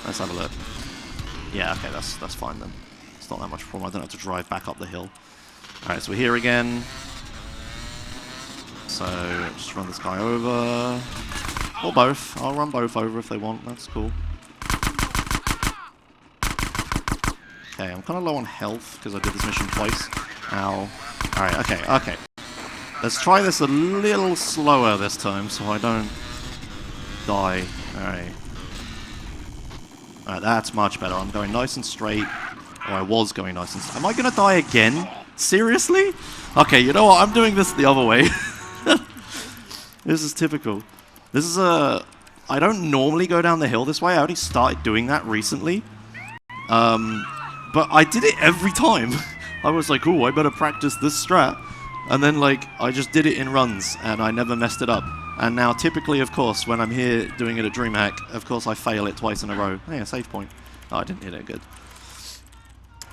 Let's have a look. Yeah, okay, that's fine then. It's not that much problem. I don't have to drive back up the hill. Alright, so we're here again. So, just run this guy over. Or both. I'll run both over if they want. That's cool. Okay, I'm kind of low on health because I did this mission twice. Ow. Alright, okay. Let's try this a little slower this time so I don't die. Alright. Alright, that's much better. I'm going nice and straight. Or I was going nice and straight. Am I going to die again? Seriously? Okay, you know what? I'm doing this the other way. This is typical. This is a... I don't normally go down the hill this way. I only started doing that recently. But I did it every time. I was like, ooh, I better practice this strat. And then, like, I just did it in runs, and I never messed it up. And now, typically, of course, when I'm here doing it at Dreamhack, of course, I fail it twice in a row. Hey, a save point. Oh, I didn't hit it good.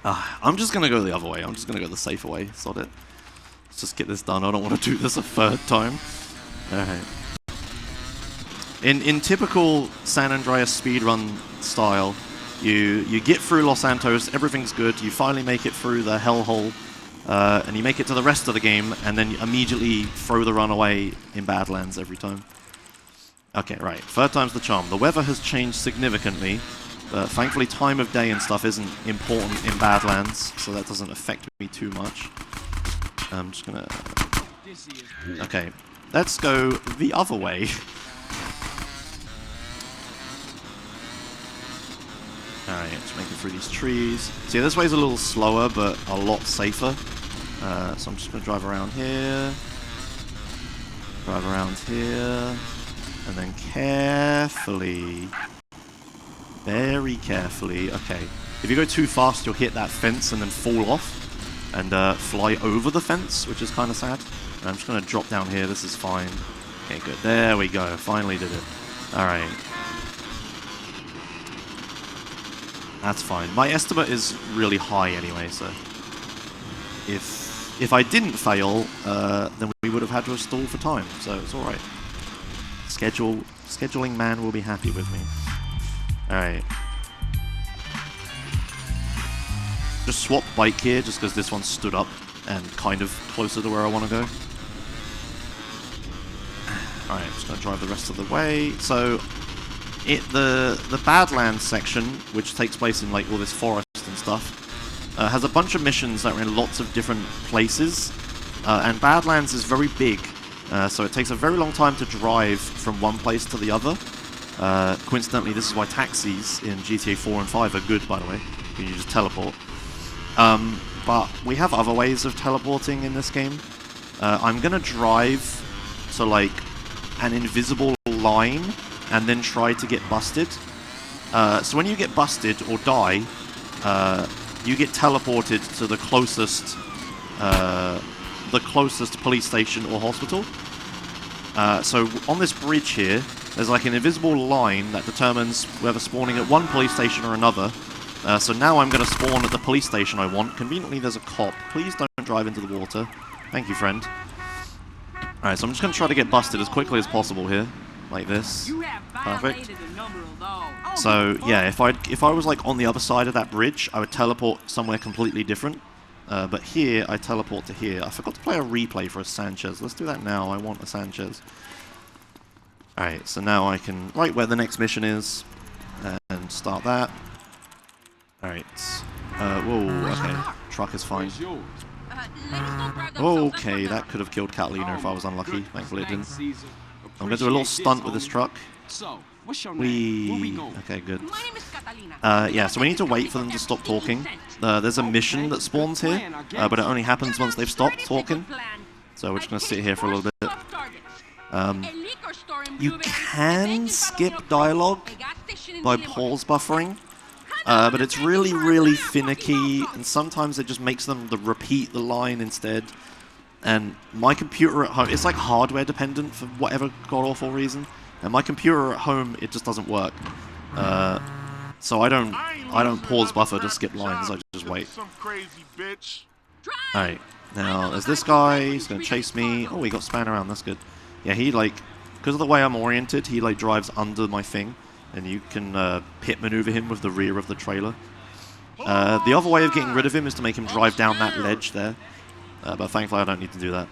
I'm just going to go the other way. I'm just going to go the safer way. Sod it. Let's just get this done. I don't want to do this a third time. Alright. In typical San Andreas speedrun style, you get through Los Santos, everything's good, you finally make it through the hellhole, and you make it to the rest of the game, and then you immediately throw the run away in Badlands every time. Okay, right. Third time's the charm. The weather has changed significantly. Thankfully, time of day and stuff isn't important in Badlands, so that doesn't affect me too much. I'm just gonna... Okay, let's go the other way. Alright, just making through these trees. See, this way's a little slower, but a lot safer. So I'm just gonna drive around here. Drive around here. And then carefully... Very carefully. Okay. If you go too fast, you'll hit that fence and then fall off. And fly over the fence, which is kind of sad. I'm just going to drop down here. This is fine. Okay, good. There we go. Finally did it. Alright. That's fine. My estimate is really high anyway, so... If I didn't fail, then we would have had to have stalled for time, so it's alright. Scheduling man will be happy with me. Alright. Just swap bike here, just because this one stood up and kind of closer to where I want to go. Alright, I'm just going to drive the rest of the way. So, the Badlands section, which takes place in like all this forest and stuff, has a bunch of missions that are in lots of different places. And Badlands is very big, so it takes a very long time to drive from one place to the other. Coincidentally, this is why taxis in GTA 4 and 5 are good, by the way. You can just teleport. But we have other ways of teleporting in this game. I'm going to drive to like an invisible line and then try to get busted. So when you get busted or die, you get teleported to the closest police station or hospital. So on this bridge here, there's like an invisible line that determines whether spawning at one police station or another. So now I'm going to spawn at the police station I want. Conveniently, there's a cop. Please don't drive into the water. Thank you, friend. Alright, so I'm just going to try to get busted as quickly as possible here. Like this. Perfect. So, yeah, if I was like on the other side of that bridge, I would teleport somewhere completely different. But here, I teleport to here. I forgot to play a replay for a Sanchez. Let's do that now. I want a Sanchez. Alright, so now I can... Right where the next mission is. And start that. Alright. Whoa, okay. Truck is fine. Okay, that could have killed Catalina if I was unlucky. Thankfully it didn't. I'm going to do a little stunt with this truck. Okay, good. Yeah, so we need to wait for them to stop talking. There's a mission that spawns here, but it only happens once they've stopped talking. So we're just going to sit here for a little bit. You can skip dialogue by pause buffering, but it's really, really finicky, and sometimes it just makes them repeat the line instead. And my computer at home, it's like hardware dependent for whatever god-awful reason. And my computer at home, it just doesn't work. So I don't pause buffer to skip lines, I just wait. Alright, now there's this guy, he's gonna chase me. Oh, he got spun around, that's good. Yeah, he like, because of the way I'm oriented, he like drives under my thing. And you can pit maneuver him with the rear of the trailer. The other way of getting rid of him is to make him drive down that ledge there. But thankfully I don't need to do that.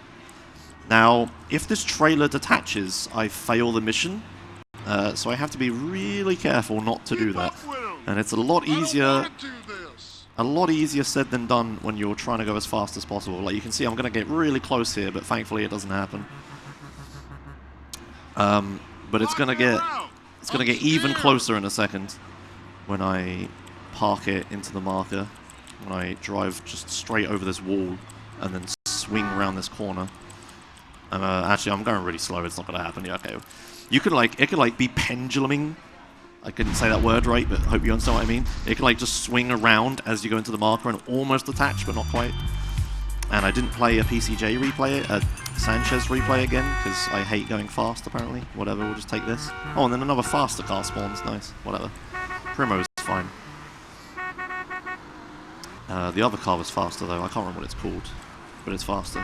Now, if this trailer detaches, I fail the mission. So I have to be really careful not to do that. And it's a lot easier said than done when you're trying to go as fast as possible. Like you can see, I'm going to get really close here, but thankfully it doesn't happen. But it's going to get even closer in a second when I park it into the marker. When I drive just straight over this wall and then swing around this corner. Actually, I'm going really slow. It's not going to happen. Yeah, okay. You could like, it could like be penduluming. I couldn't say that word right, but I hope you understand what I mean. It can like just swing around as you go into the marker and almost attach, but not quite. And I didn't play a PCJ replay, a Sanchez replay again, because I hate going fast, apparently. Whatever, we'll just take this. Oh, and then another faster car spawns. Nice. Whatever. Primo's fine. The other car was faster, though. I can't remember what it's called, but it's faster.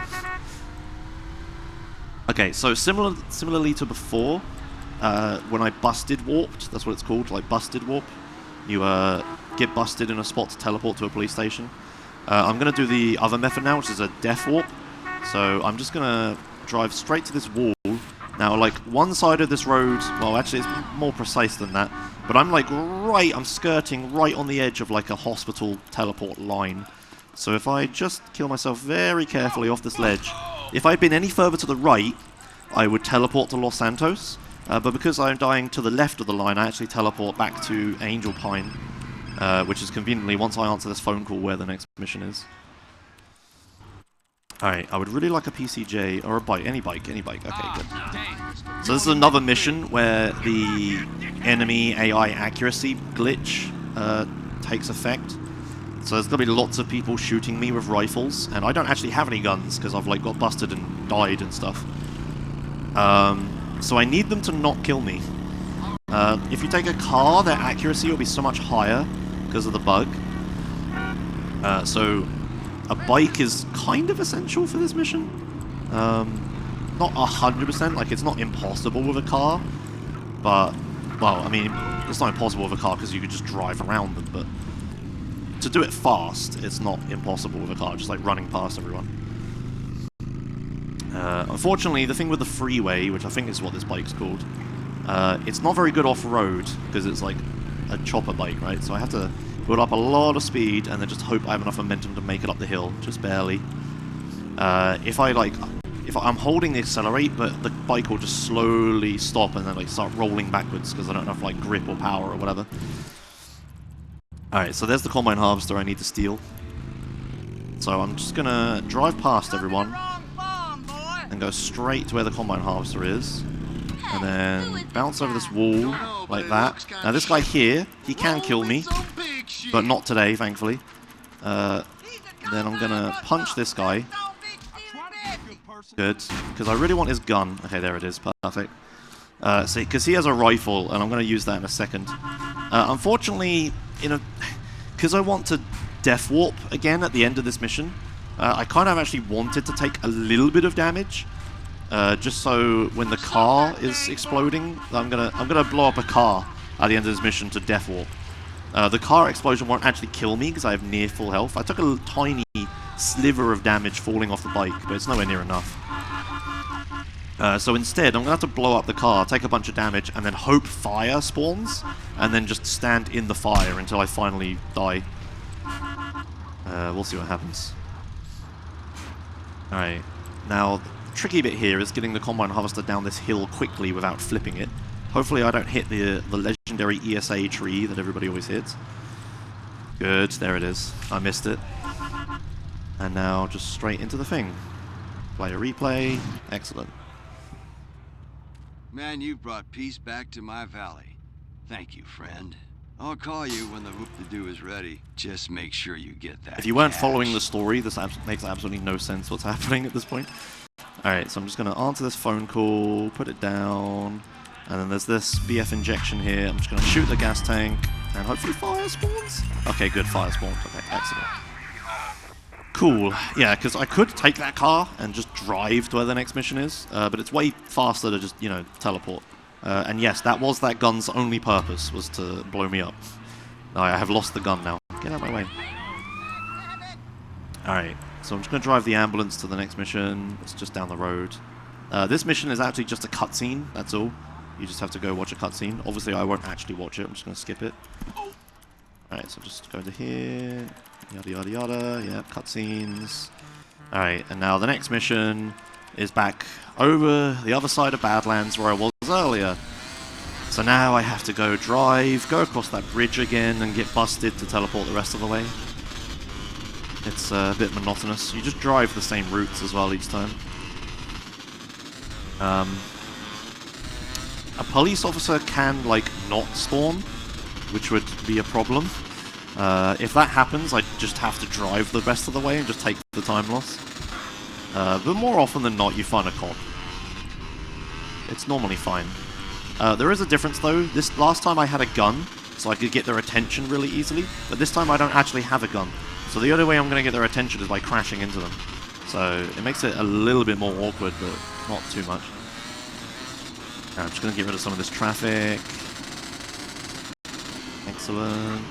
Okay, so similarly to before, when I busted warped, that's what it's called, like busted warp. You get busted in a spot to teleport to a police station. I'm going to do the other method now, which is a death warp. So I'm just going to drive straight to this wall. Now, like, one side of this road, well, actually, it's more precise than that. But I'm, like, I'm skirting right on the edge of, like, a hospital teleport line. So if I just kill myself very carefully off this ledge, if I'd been any further to the right, I would teleport to Los Santos. But because I'm dying to the left of the line, I actually teleport back to Angel Pine, which is conveniently, once I answer this phone call, where the next mission is. Alright, I would really like a PCJ, or a bike, any bike, okay, good. So this is another mission where the enemy AI accuracy glitch takes effect. So there's gonna be lots of people shooting me with rifles, and I don't actually have any guns because I've like got busted and died and stuff. So I need them to not kill me. If you take a car, their accuracy will be so much higher because of the bug. So a bike is kind of essential for this mission. Not 100%, like it's not impossible with a car, but, well, I mean, it's not impossible with a car because you could just drive around them, but to do it fast, it's not impossible with a car, just like running past everyone. Unfortunately, the thing with the freeway, which I think is what this bike's called, it's not very good off-road because it's like a chopper bike, right? So I have to build up a lot of speed and then just hope I have enough momentum to make it up the hill, just barely. If I'm holding the accelerate, but the bike will just slowly stop and then like start rolling backwards because I don't have like grip or power or whatever. Alright, so there's the Combine Harvester I need to steal. So I'm just gonna drive past everyone and go straight to where the Combine Harvester is. And then bounce over this wall like that. Now this guy here, he can kill me, but not today, thankfully. Then I'm gonna punch this guy. Good, because I really want his gun. Okay, there it is, perfect. See, because he has a rifle, and I'm going to use that in a second. Unfortunately, because I want to death warp again at the end of this mission, I kind of actually wanted to take a little bit of damage, just so when the car is exploding, I'm gonna blow up a car at the end of this mission to death warp. The car explosion won't actually kill me because I have near full health. I took a tiny sliver of damage falling off the bike, but it's nowhere near enough. So instead, I'm going to have to blow up the car, take a bunch of damage, and then hope fire spawns, and then just stand in the fire until I finally die. We'll see what happens. Alright, now, the tricky bit here is getting the Combine Harvester down this hill quickly without flipping it. Hopefully I don't hit the legendary ESA tree that everybody always hits. Good, there it is. I missed it. And now just straight into the thing. Play a replay. Excellent. Man, you've brought peace back to my valley. Thank you, friend. I'll call you when the whoop-de-doo is ready. Just make sure you get that If you weren't cash. following the story, this makes absolutely no sense what's happening at this point. Alright, so I'm just going to answer this phone call, put it down, and then there's this BF injection here. I'm just going to shoot the gas tank, and hopefully fire spawns? Okay, good, fire spawns. Okay, excellent. Cool. Yeah, because I could take that car and just drive to where the next mission is, but it's way faster to just, teleport. And yes, that was that gun's only purpose, was to blow me up. I have lost the gun now. Get out of my way. Alright, so I'm just going to drive the ambulance to the next mission. It's just down the road. This mission is actually just a cutscene, that's all. You just have to go watch a cutscene. Obviously, I won't actually watch it, I'm just going to skip it. Alright, so just go to here. Yada yada yada, yeah, cutscenes. Alright, and now the next mission is back over the other side of Badlands where I was earlier. So now I have to go across that bridge again and get busted to teleport the rest of the way. It's a bit monotonous. You just drive the same routes as well each time. A police officer can, not spawn, which would be a problem. If that happens, I just have to drive the rest of the way and just take the time loss. But more often than not, you find a cop. It's normally fine. There is a difference though. This last time I had a gun, so I could get their attention really easily. But this time I don't actually have a gun. So the only way I'm going to get their attention is by crashing into them. So it makes it a little bit more awkward, but not too much. Now, I'm just going to get rid of some of this traffic. Excellent.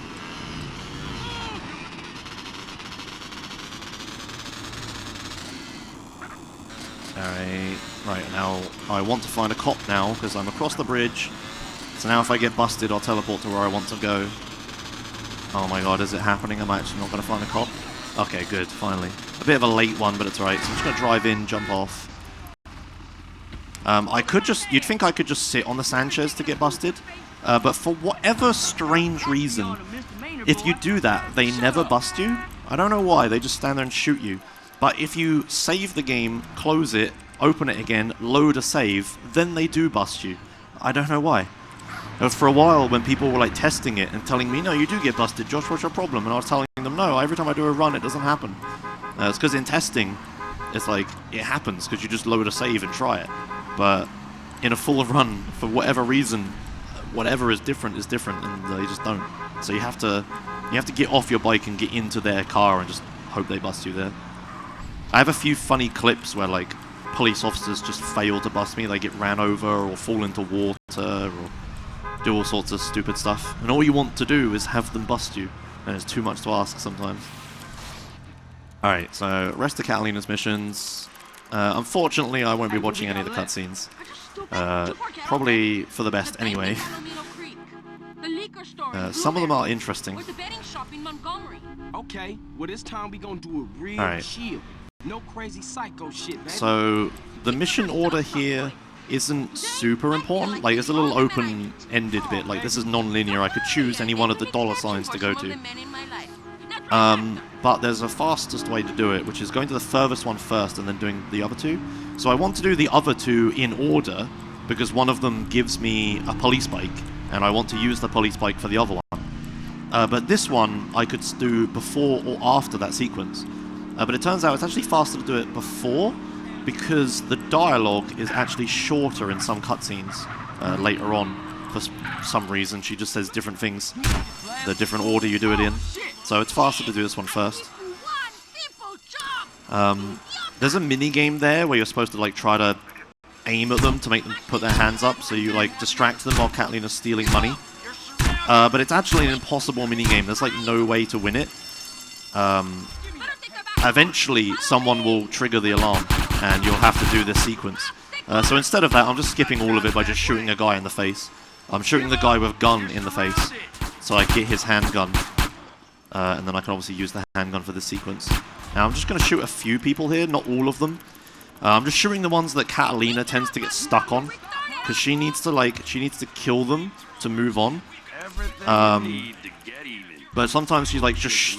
Alright, right, now I want to find a cop now, because I'm across the bridge. So now if I get busted, I'll teleport to where I want to go. Oh my god, is it happening? I'm actually not going to find a cop. Okay, good, finally. A bit of a late one, but it's alright. So I'm just going to drive in, jump off. You'd think I could just sit on the Sanchez to get busted. But for whatever strange reason, if you do that, they never bust you. I don't know why, they just stand there and shoot you. But if you save the game, close it, open it again, load a save, then they do bust you. I don't know why. For a while, when people were testing it and telling me, no, you do get busted, Josh, what's your problem? And I was telling them, no, every time I do a run, it doesn't happen. It's because in testing, it's like, it happens because you just load a save and try it. But in a full run, for whatever reason, whatever is different, and they just don't. So you have to get off your bike and get into their car and just hope they bust you there. I have a few funny clips where, like, police officers just fail to bust me. They get ran over or fall into water or do all sorts of stupid stuff. And all you want to do is have them bust you. And it's too much to ask sometimes. Alright, so rest of Catalina's missions. Unfortunately, I won't be watching any of the cutscenes. Probably for the best anyway. Some of them are interesting. Okay, well this time we gonna do it real chill. No crazy psycho shit, baby. So the mission order here isn't super important. Like, it's a little open-ended bit. Like, this is non-linear. I could choose any one of the dollar signs to go to. But there's a fastest way to do it, which is going to the furthest one first and then doing the other two. So I want to do the other two in order because one of them gives me a police bike, and I want to use the police bike for the other one. But this one I could do before or after that sequence. But it turns out it's actually faster to do it before because the dialogue is actually shorter in some cutscenes later on. For some reason, she just says different things, the different order you do it in. So it's faster to do this one first. There's a mini game there where you're supposed to, like, try to aim at them to make them put their hands up, so you, like, distract them while Catalina's stealing money. But it's actually an impossible mini game. There's, like, no way to win it. Eventually, someone will trigger the alarm, and you'll have to do this sequence. So instead of that, I'm just skipping all of it by just shooting a guy in the face. I'm shooting the guy with a gun in the face, so I get his handgun. And then I can obviously use the handgun for this sequence. Now I'm just going to shoot a few people here, not all of them. I'm just shooting the ones that Catalina tends to get stuck on, because she needs to kill them to move on. But sometimes she's like just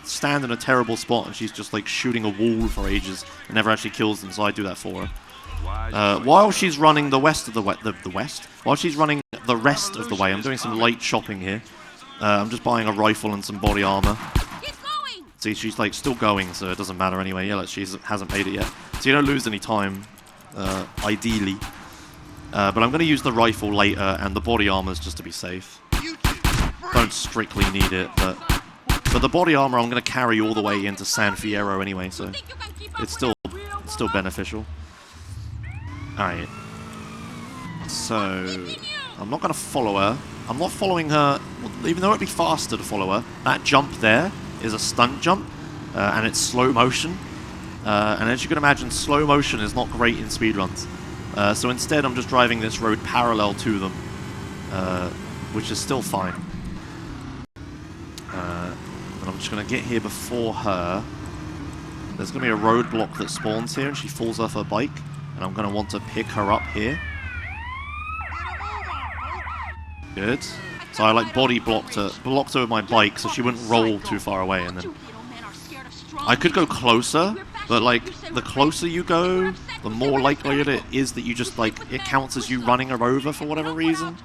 stand in a terrible spot and she's just like shooting a wall for ages and never actually kills them, so I do that for her. While she's running while she's running the rest of the way, I'm doing some light shopping here. I'm just buying a rifle and some body armor. See, she's like still going, so it doesn't matter anyway. Yeah, like she hasn't made it yet, so you don't lose any time, ideally. But I'm going to use the rifle later and the body armors just to be safe. Don't strictly need it, but the body armor I'm going to carry all the way into San Fierro anyway, so it's still beneficial. Alright. So, I'm not going to follow her. I'm not following her, even though it'd be faster to follow her. That jump there is a stunt jump, and it's slow motion. And as you can imagine, slow motion is not great in speedruns. So instead, I'm just driving this road parallel to them, which is still fine. And I'm just going to get here before her. There's going to be a roadblock that spawns here, and she falls off her bike. And I'm going to want to pick her up here. Good. So I like body blocked her with my bike so she wouldn't roll too far away, and then I could go closer, but like the closer you go, the more likely it is that you just like it counts as you running her over for whatever reason.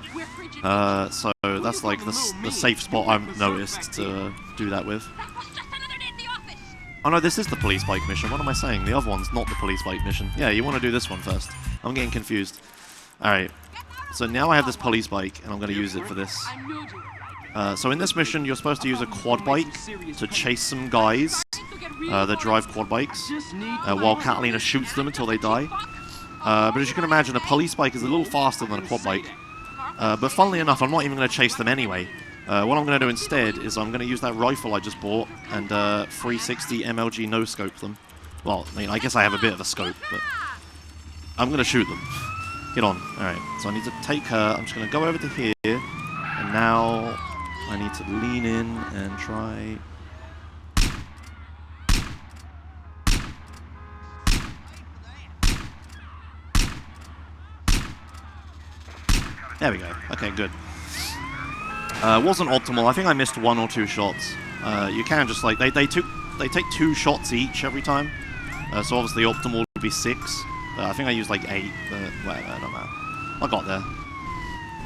So that's like the safe spot I've noticed to do that with. Oh no, this is the police bike mission. What am I saying? The other one's not the police bike mission. Yeah, you want to do this one first. I'm getting confused. Alright. So now I have this police bike, and I'm going to use it for this. So in this mission, you're supposed to use a quad bike to chase some guys that drive quad bikes, while Catalina shoots them until they die. But as you can imagine, a police bike is a little faster than a quad bike. But funnily enough, I'm not even going to chase them anyway. What I'm going to do instead is I'm going to use that rifle I just bought and 360 MLG no-scope them. Well, I mean, I guess I have a bit of a scope, but I'm going to shoot them. Get on. Alright, so I need to take her. I'm just going to go over to here, and now I need to lean in and try... There we go. Okay, good. Wasn't optimal. I think I missed 1 or 2 shots. You can just like they take 2 shots each every time. So obviously optimal would be 6. I think I used like 8, but whatever, I don't know. I got there.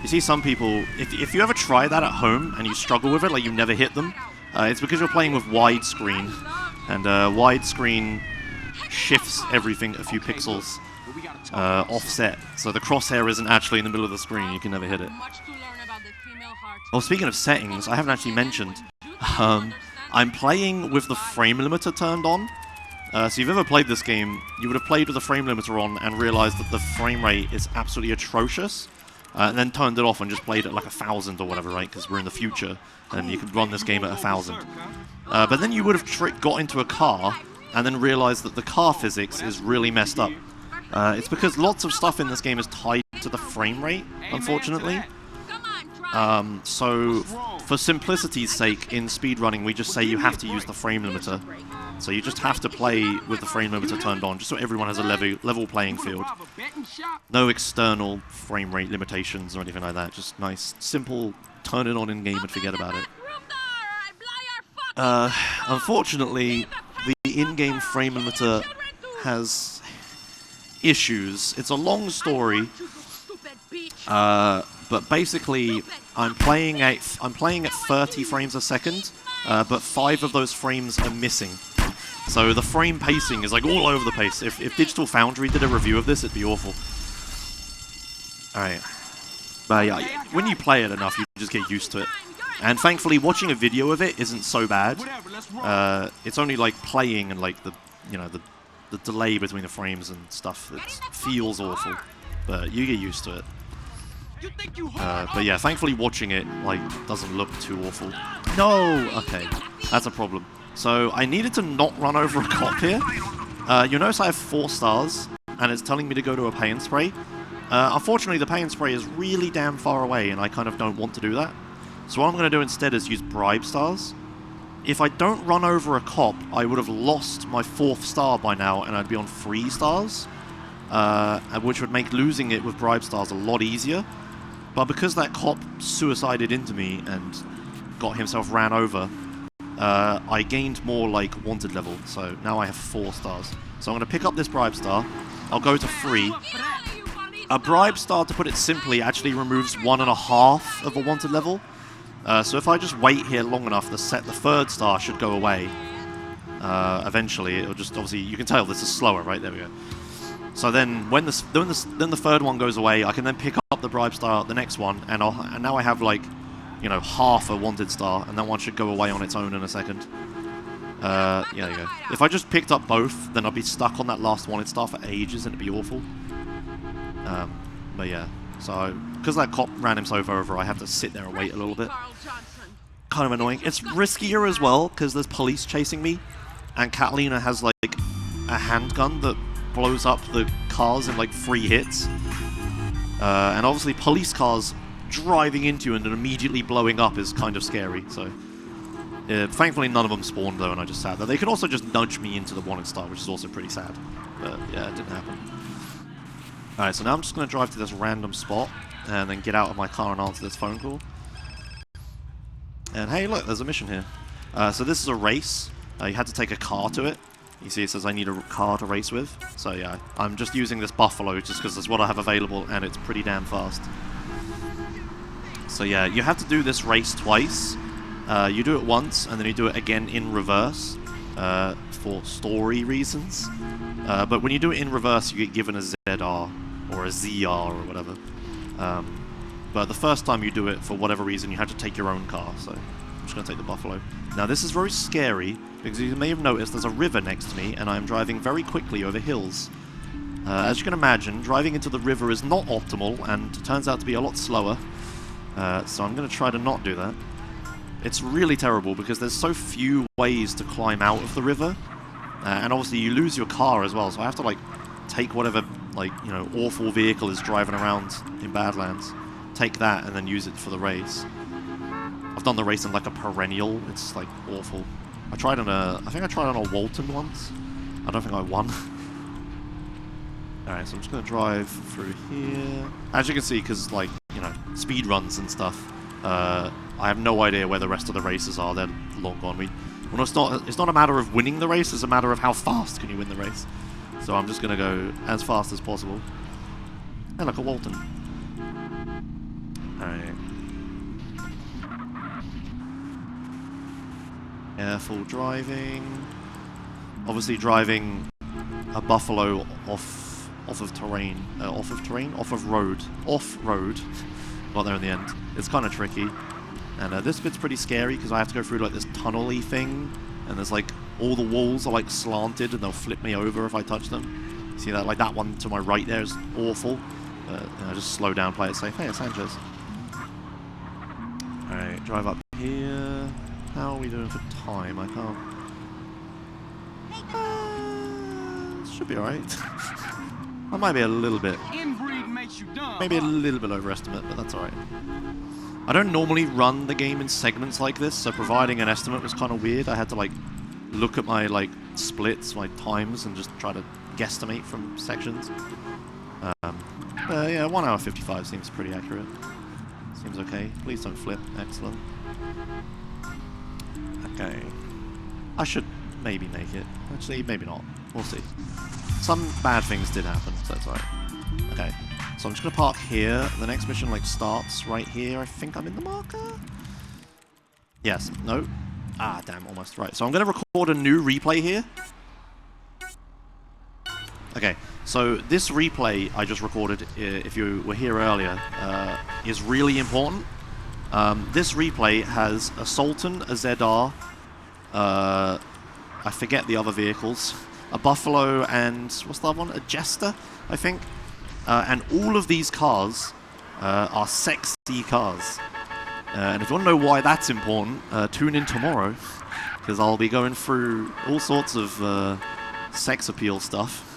You see some people, if you ever try that at home and you struggle with it, like you never hit them, It's because you're playing with widescreen, and widescreen shifts everything a few pixels offset, so the crosshair isn't actually in the middle of the screen. You can never hit it. Well, speaking of settings, I haven't actually mentioned, I'm playing with the frame limiter turned on. So if you've ever played this game, you would have played with the frame limiter on and realized that the frame rate is absolutely atrocious. And then turned it off and just played at like 1,000 or whatever, right? Because we're in the future, and you can run this game at 1,000. But then you would have got into a car, and then realized that the car physics is really messed up. It's because lots of stuff in this game is tied to the frame rate, unfortunately. So, for simplicity's sake, in speedrunning, we just say you have to use the frame limiter. So you just have to play with the frame limiter turned on, just so everyone has a level playing field. No external frame rate limitations or anything like that. Just nice, simple, turn it on in-game and forget about it. Unfortunately, the in-game frame limiter has issues. It's a long story, but basically, I'm playing at 30 frames a second, but 5 of those frames are missing. So the frame pacing is like all over the place. If Digital Foundry did a review of this, it'd be awful. Alright. But yeah, when you play it enough, you just get used to it. And thankfully, watching a video of it isn't so bad. It's only like playing and like the delay between the frames and stuff that feels awful. But you get used to it. But yeah, thankfully watching it like doesn't look too awful. No! Okay, that's a problem. So I needed to not run over a cop here. You'll notice I have 4 stars, and it's telling me to go to a pay and spray. Unfortunately, the pay and spray is really damn far away, and I kind of don't want to do that. So what I'm going to do instead is use bribe stars. If I don't run over a cop, I would have lost my 4th star by now, and I'd be on 3 stars, which would make losing it with bribe stars a lot easier. But because that cop suicided into me and got himself ran over, I gained more, like, wanted level, so now I have 4 stars. So I'm going to pick up this bribe star. I'll go to 3. A bribe star, to put it simply, actually removes 1.5 of a wanted level. So if I just wait here long enough, the 3rd star should go away. Eventually, it'll just, obviously, you can tell this is slower, right? There we go. So then, when the 3rd one goes away, I can then pick up the bribe star, the next one, and now I have, like, you know, half a wanted star, and that one should go away on its own in a second. Yeah, there you go. If I just picked up both, then I'd be stuck on that last wanted star for ages, and it'd be awful. But yeah, so, because that cop ran himself over, I have to sit there and wait a little bit. Kind of annoying. It's riskier as well, because there's police chasing me, and Catalina has, like, a handgun that blows up the cars in, like, 3 hits. And obviously, police cars driving into you and then immediately blowing up is kind of scary, so... thankfully none of them spawned though, and I just sat there. They could also just nudge me into the wanted star, which is also pretty sad. But yeah, it didn't happen. Alright, so now I'm just going to drive to this random spot, and then get out of my car and answer this phone call. And hey, look, there's a mission here. So this is a race. You had to take a car to it. You see it says I need a car to race with. So yeah, I'm just using this Buffalo just because that's what I have available, and it's pretty damn fast. So yeah, you have to do this race twice. You do it once, and then you do it again in reverse for story reasons. But when you do it in reverse, you get given a ZR or a ZR or whatever. But the first time you do it, for whatever reason, you have to take your own car. So I'm just going to take the Buffalo. Now this is very scary, because you may have noticed there's a river next to me, and I'm driving very quickly over hills. As you can imagine, driving into the river is not optimal, and turns out to be a lot slower. So I'm going to try to not do that. It's really terrible because there's so few ways to climb out of the river, and obviously you lose your car as well, so I have to like take whatever like, you know, awful vehicle is driving around in Badlands, take that and then use it for the race. I've done the race in like a perennial. It's like awful. I think I tried on a Walton once. I don't think I won. Alright, so I'm just going to drive through here. As you can see, because, like, you know, speed runs and stuff, I have no idea where the rest of the races are. They're long gone. Well, it's not a matter of winning the race, it's a matter of how fast can you win the race. So I'm just going to go as fast as possible. And look at Walton. Alright. Careful driving. Obviously driving a buffalo off of road. Off-road. Got there in the end. It's kind of tricky. And this bit's pretty scary because I have to go through like this tunnel-y thing. And there's like, all the walls are like slanted and they'll flip me over if I touch them. See that? Like that one to my right there is awful. Just slow down, play it safe. Hey, it's Sanchez. Alright, drive up here. How are we doing for time? I can't... should be alright. I might be a little bit... maybe a little bit overestimate, but that's alright. I don't normally run the game in segments like this, so providing an estimate was kind of weird. I had to like look at my like splits, my times, and just try to guesstimate from sections. Yeah, 1 hour 55 seems pretty accurate. Seems okay. Please don't flip. Excellent. Okay. I should maybe make it. Actually, maybe not. We'll see. Some bad things did happen, so that's alright. Okay. So I'm just gonna park here. The next mission like starts right here. I think I'm in the marker. Yes. No. Ah, damn. Almost right. So I'm gonna record a new replay here. Okay. So this replay I just recorded, if you were here earlier, is really important. This replay has a Sultan, a ZR, I forget the other vehicles, a Buffalo, and what's the other one? A Jester, I think. And all of these cars are sexy cars. And if you want to know why that's important, tune in tomorrow, because I'll be going through all sorts of sex appeal stuff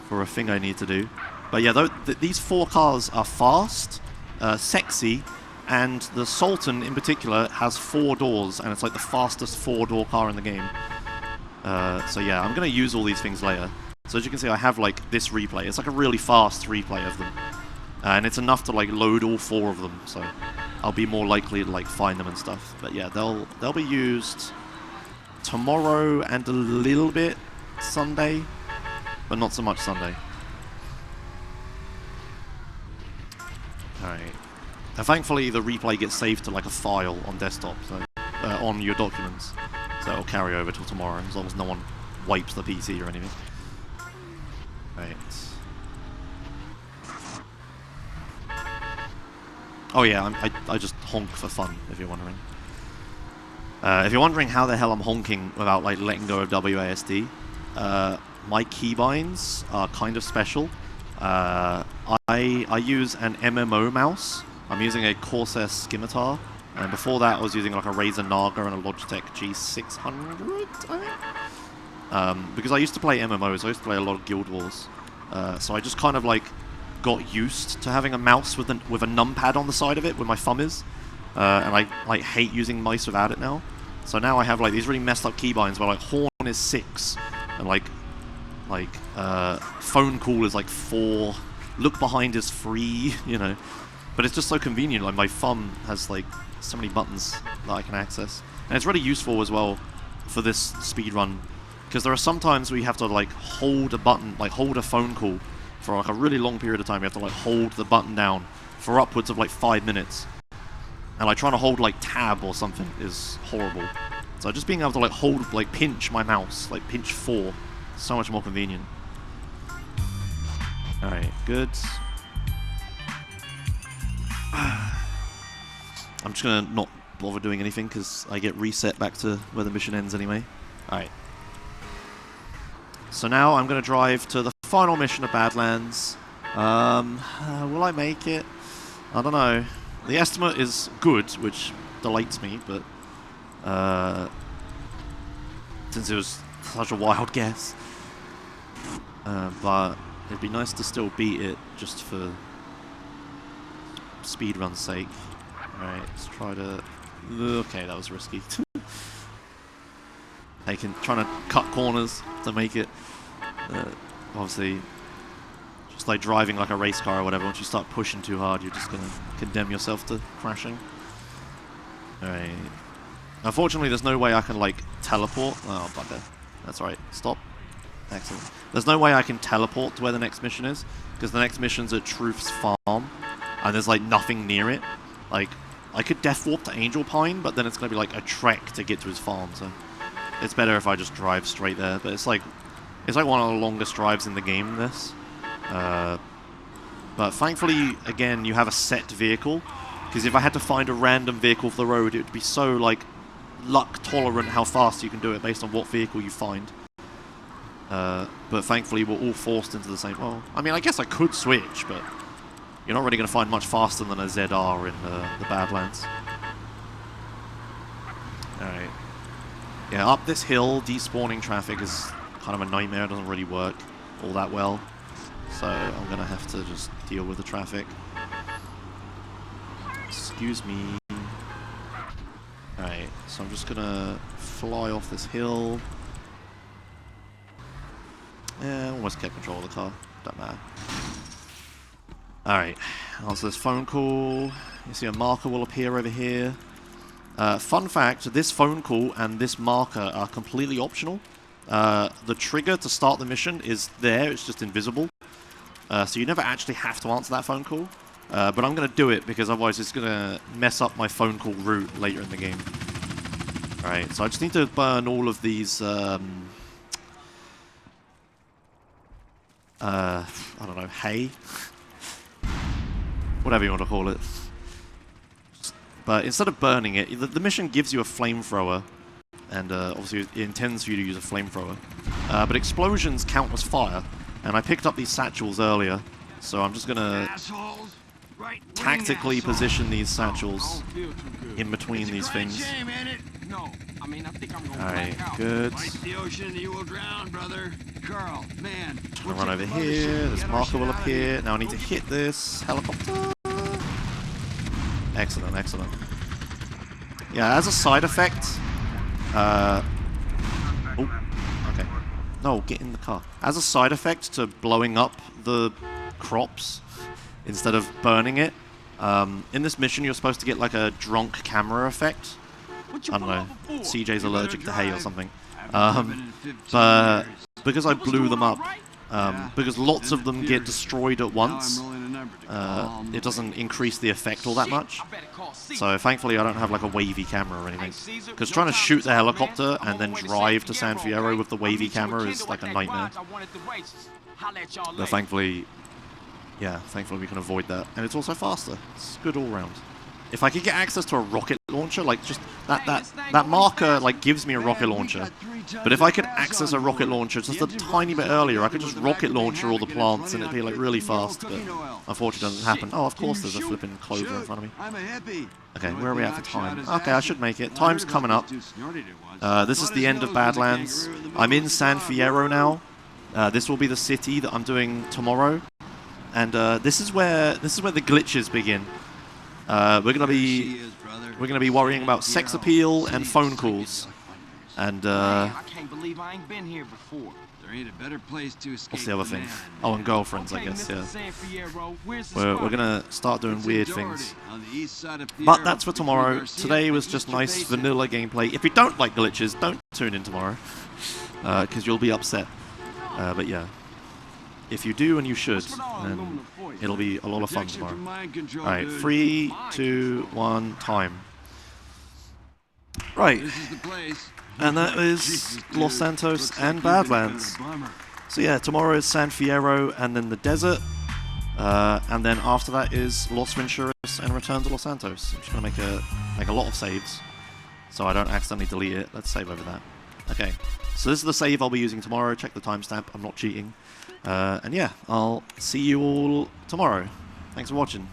for a thing I need to do. But yeah, these 4 cars are fast, sexy, and the Sultan in particular has 4 doors, and it's like the fastest 4-door car in the game. So yeah, I'm going to use all these things later. So as you can see, I have like this replay. It's like a really fast replay of them. And it's enough to like load all 4 of them, so I'll be more likely to like find them and stuff. But yeah, they'll be used tomorrow and a little bit Sunday, but not so much Sunday. Alright. And thankfully the replay gets saved to like a file on desktop, so on your documents. So it'll carry over till tomorrow, as long as no one wipes the PC or anything. Right. Oh yeah, I just honk for fun, if you're wondering. If you're wondering how the hell I'm honking without like letting go of WASD, my keybinds are kind of special. I use an MMO mouse. I'm using a Corsair Scimitar, and before that I was using like a Razer Naga and a Logitech G600, I think? Because I used to play MMOs, I used to play a lot of Guild Wars. So I just kind of like got used to having a mouse with a numpad on the side of it where my thumb is. And I like hate using mice without it now. So now I have like these really messed up keybinds where like horn is 6 and like phone call is like 4, look behind is 3, you know. But it's just so convenient, like my thumb has like so many buttons that I can access. And it's really useful as well for this speed run, because there are some times where you have to like hold a button, like hold a phone call for like a really long period of time. You have to like hold the button down for upwards of like 5 minutes. And like trying to hold like tab or something is horrible. So just being able to like hold, like pinch my mouse, like pinch 4, so much more convenient. Alright, good. I'm just gonna not bother doing anything because I get reset back to where the mission ends anyway. Alright. So now I'm gonna drive to the final mission of Badlands. Will I make it? I don't know. The estimate is good, which delights me, but since it was such a wild guess. But it'd be nice to still beat it just for speedrun's sake. Alright, let's try to... Okay, that was risky. Trying to cut corners to make it. Obviously, just like driving like a race car or whatever, once you start pushing too hard, you're just going to condemn yourself to crashing. Alright. Unfortunately, there's no way I can like teleport. Oh, bugger. That's right. Stop. Excellent. There's no way I can teleport to where the next mission is, because the next mission's at Truth's farm, and there's like nothing near it. Like, I could death warp to Angel Pine, but then it's going to be like a trek to get to his farm, so it's better if I just drive straight there. But it's like one of the longest drives in the game, this. But thankfully, again, you have a set vehicle, because if I had to find a random vehicle for the road, it would be so, like, luck-tolerant how fast you can do it based on what vehicle you find. But thankfully, we're all forced into the same... Well, I mean, I guess I could switch, but you're not really going to find much faster than a ZR in the Badlands. Alright. Yeah, up this hill, despawning traffic is kind of a nightmare. It doesn't really work all that well. So I'm going to have to just deal with the traffic. Excuse me. Alright, so I'm just going to fly off this hill. Yeah, almost kept control of the car. Don't matter. Alright, answer this phone call. You see a marker will appear over here. Fun fact, this phone call and this marker are completely optional. The trigger to start the mission is there, it's just invisible. So you never actually have to answer that phone call. But I'm going to do it because otherwise it's going to mess up my phone call route later in the game. Alright, so I just need to burn all of these... I don't know, hay? Whatever you want to call it. But instead of burning it, the mission gives you a flamethrower. And obviously it intends for you to use a flamethrower. But explosions count as fire. And I picked up these satchels earlier. So I'm just going to tactically position these satchels in between these things. Alright, good. I'm gonna run over here, this marker will appear. Now I need to hit this helicopter. Excellent, excellent. Yeah, as a side effect... oh, okay. No, get in the car. As a side effect to blowing up the crops instead of burning it, in this mission you're supposed to get like a drunk camera effect. I don't know, CJ's allergic to hay or something. But because I blew them up, because lots of them get destroyed at once, it doesn't increase the effect all that much. So thankfully I don't have like a wavy camera or anything. Because trying to shoot the helicopter and then drive to San Fierro with the wavy camera is like a nightmare. But thankfully, yeah, thankfully we can avoid that. And it's also faster. It's good all round. If I could get access to a rocket launcher, like just that marker like gives me a rocket launcher. But if I could access a rocket launcher just a tiny bit earlier, I could just rocket launcher all the plants and it'd be like really fast. But unfortunately, it doesn't happen. Oh, of course, there's a flipping clover in front of me. Okay, where are we at for time? Okay, I should make it. Time's coming up. This is the end of Badlands. I'm in San Fierro now. This will be the city that I'm doing tomorrow, and this is where the glitches begin. We're gonna be worrying about sex appeal and phone calls, and I can't believe I ain't been here before. There ain't a better place to escape. what's the other thing? Oh, and girlfriends, I guess. Yeah. We're gonna start doing weird things. But that's for tomorrow. Today was just nice vanilla gameplay. If you don't like glitches, don't tune in tomorrow, because you'll be upset. But yeah, if you do, and you should, then it'll be a lot of fun tomorrow. Alright, 3, 2, 1, time. Right, and that is Los Santos and Badlands. So yeah, tomorrow is San Fierro and then the desert. And then after that is Los Venturas and return to Los Santos. I'm just going to make a lot of saves so I don't accidentally delete it. Let's save over that. Okay, so this is the save I'll be using tomorrow. Check the timestamp, I'm not cheating. And yeah, I'll see you all tomorrow. Thanks for watching.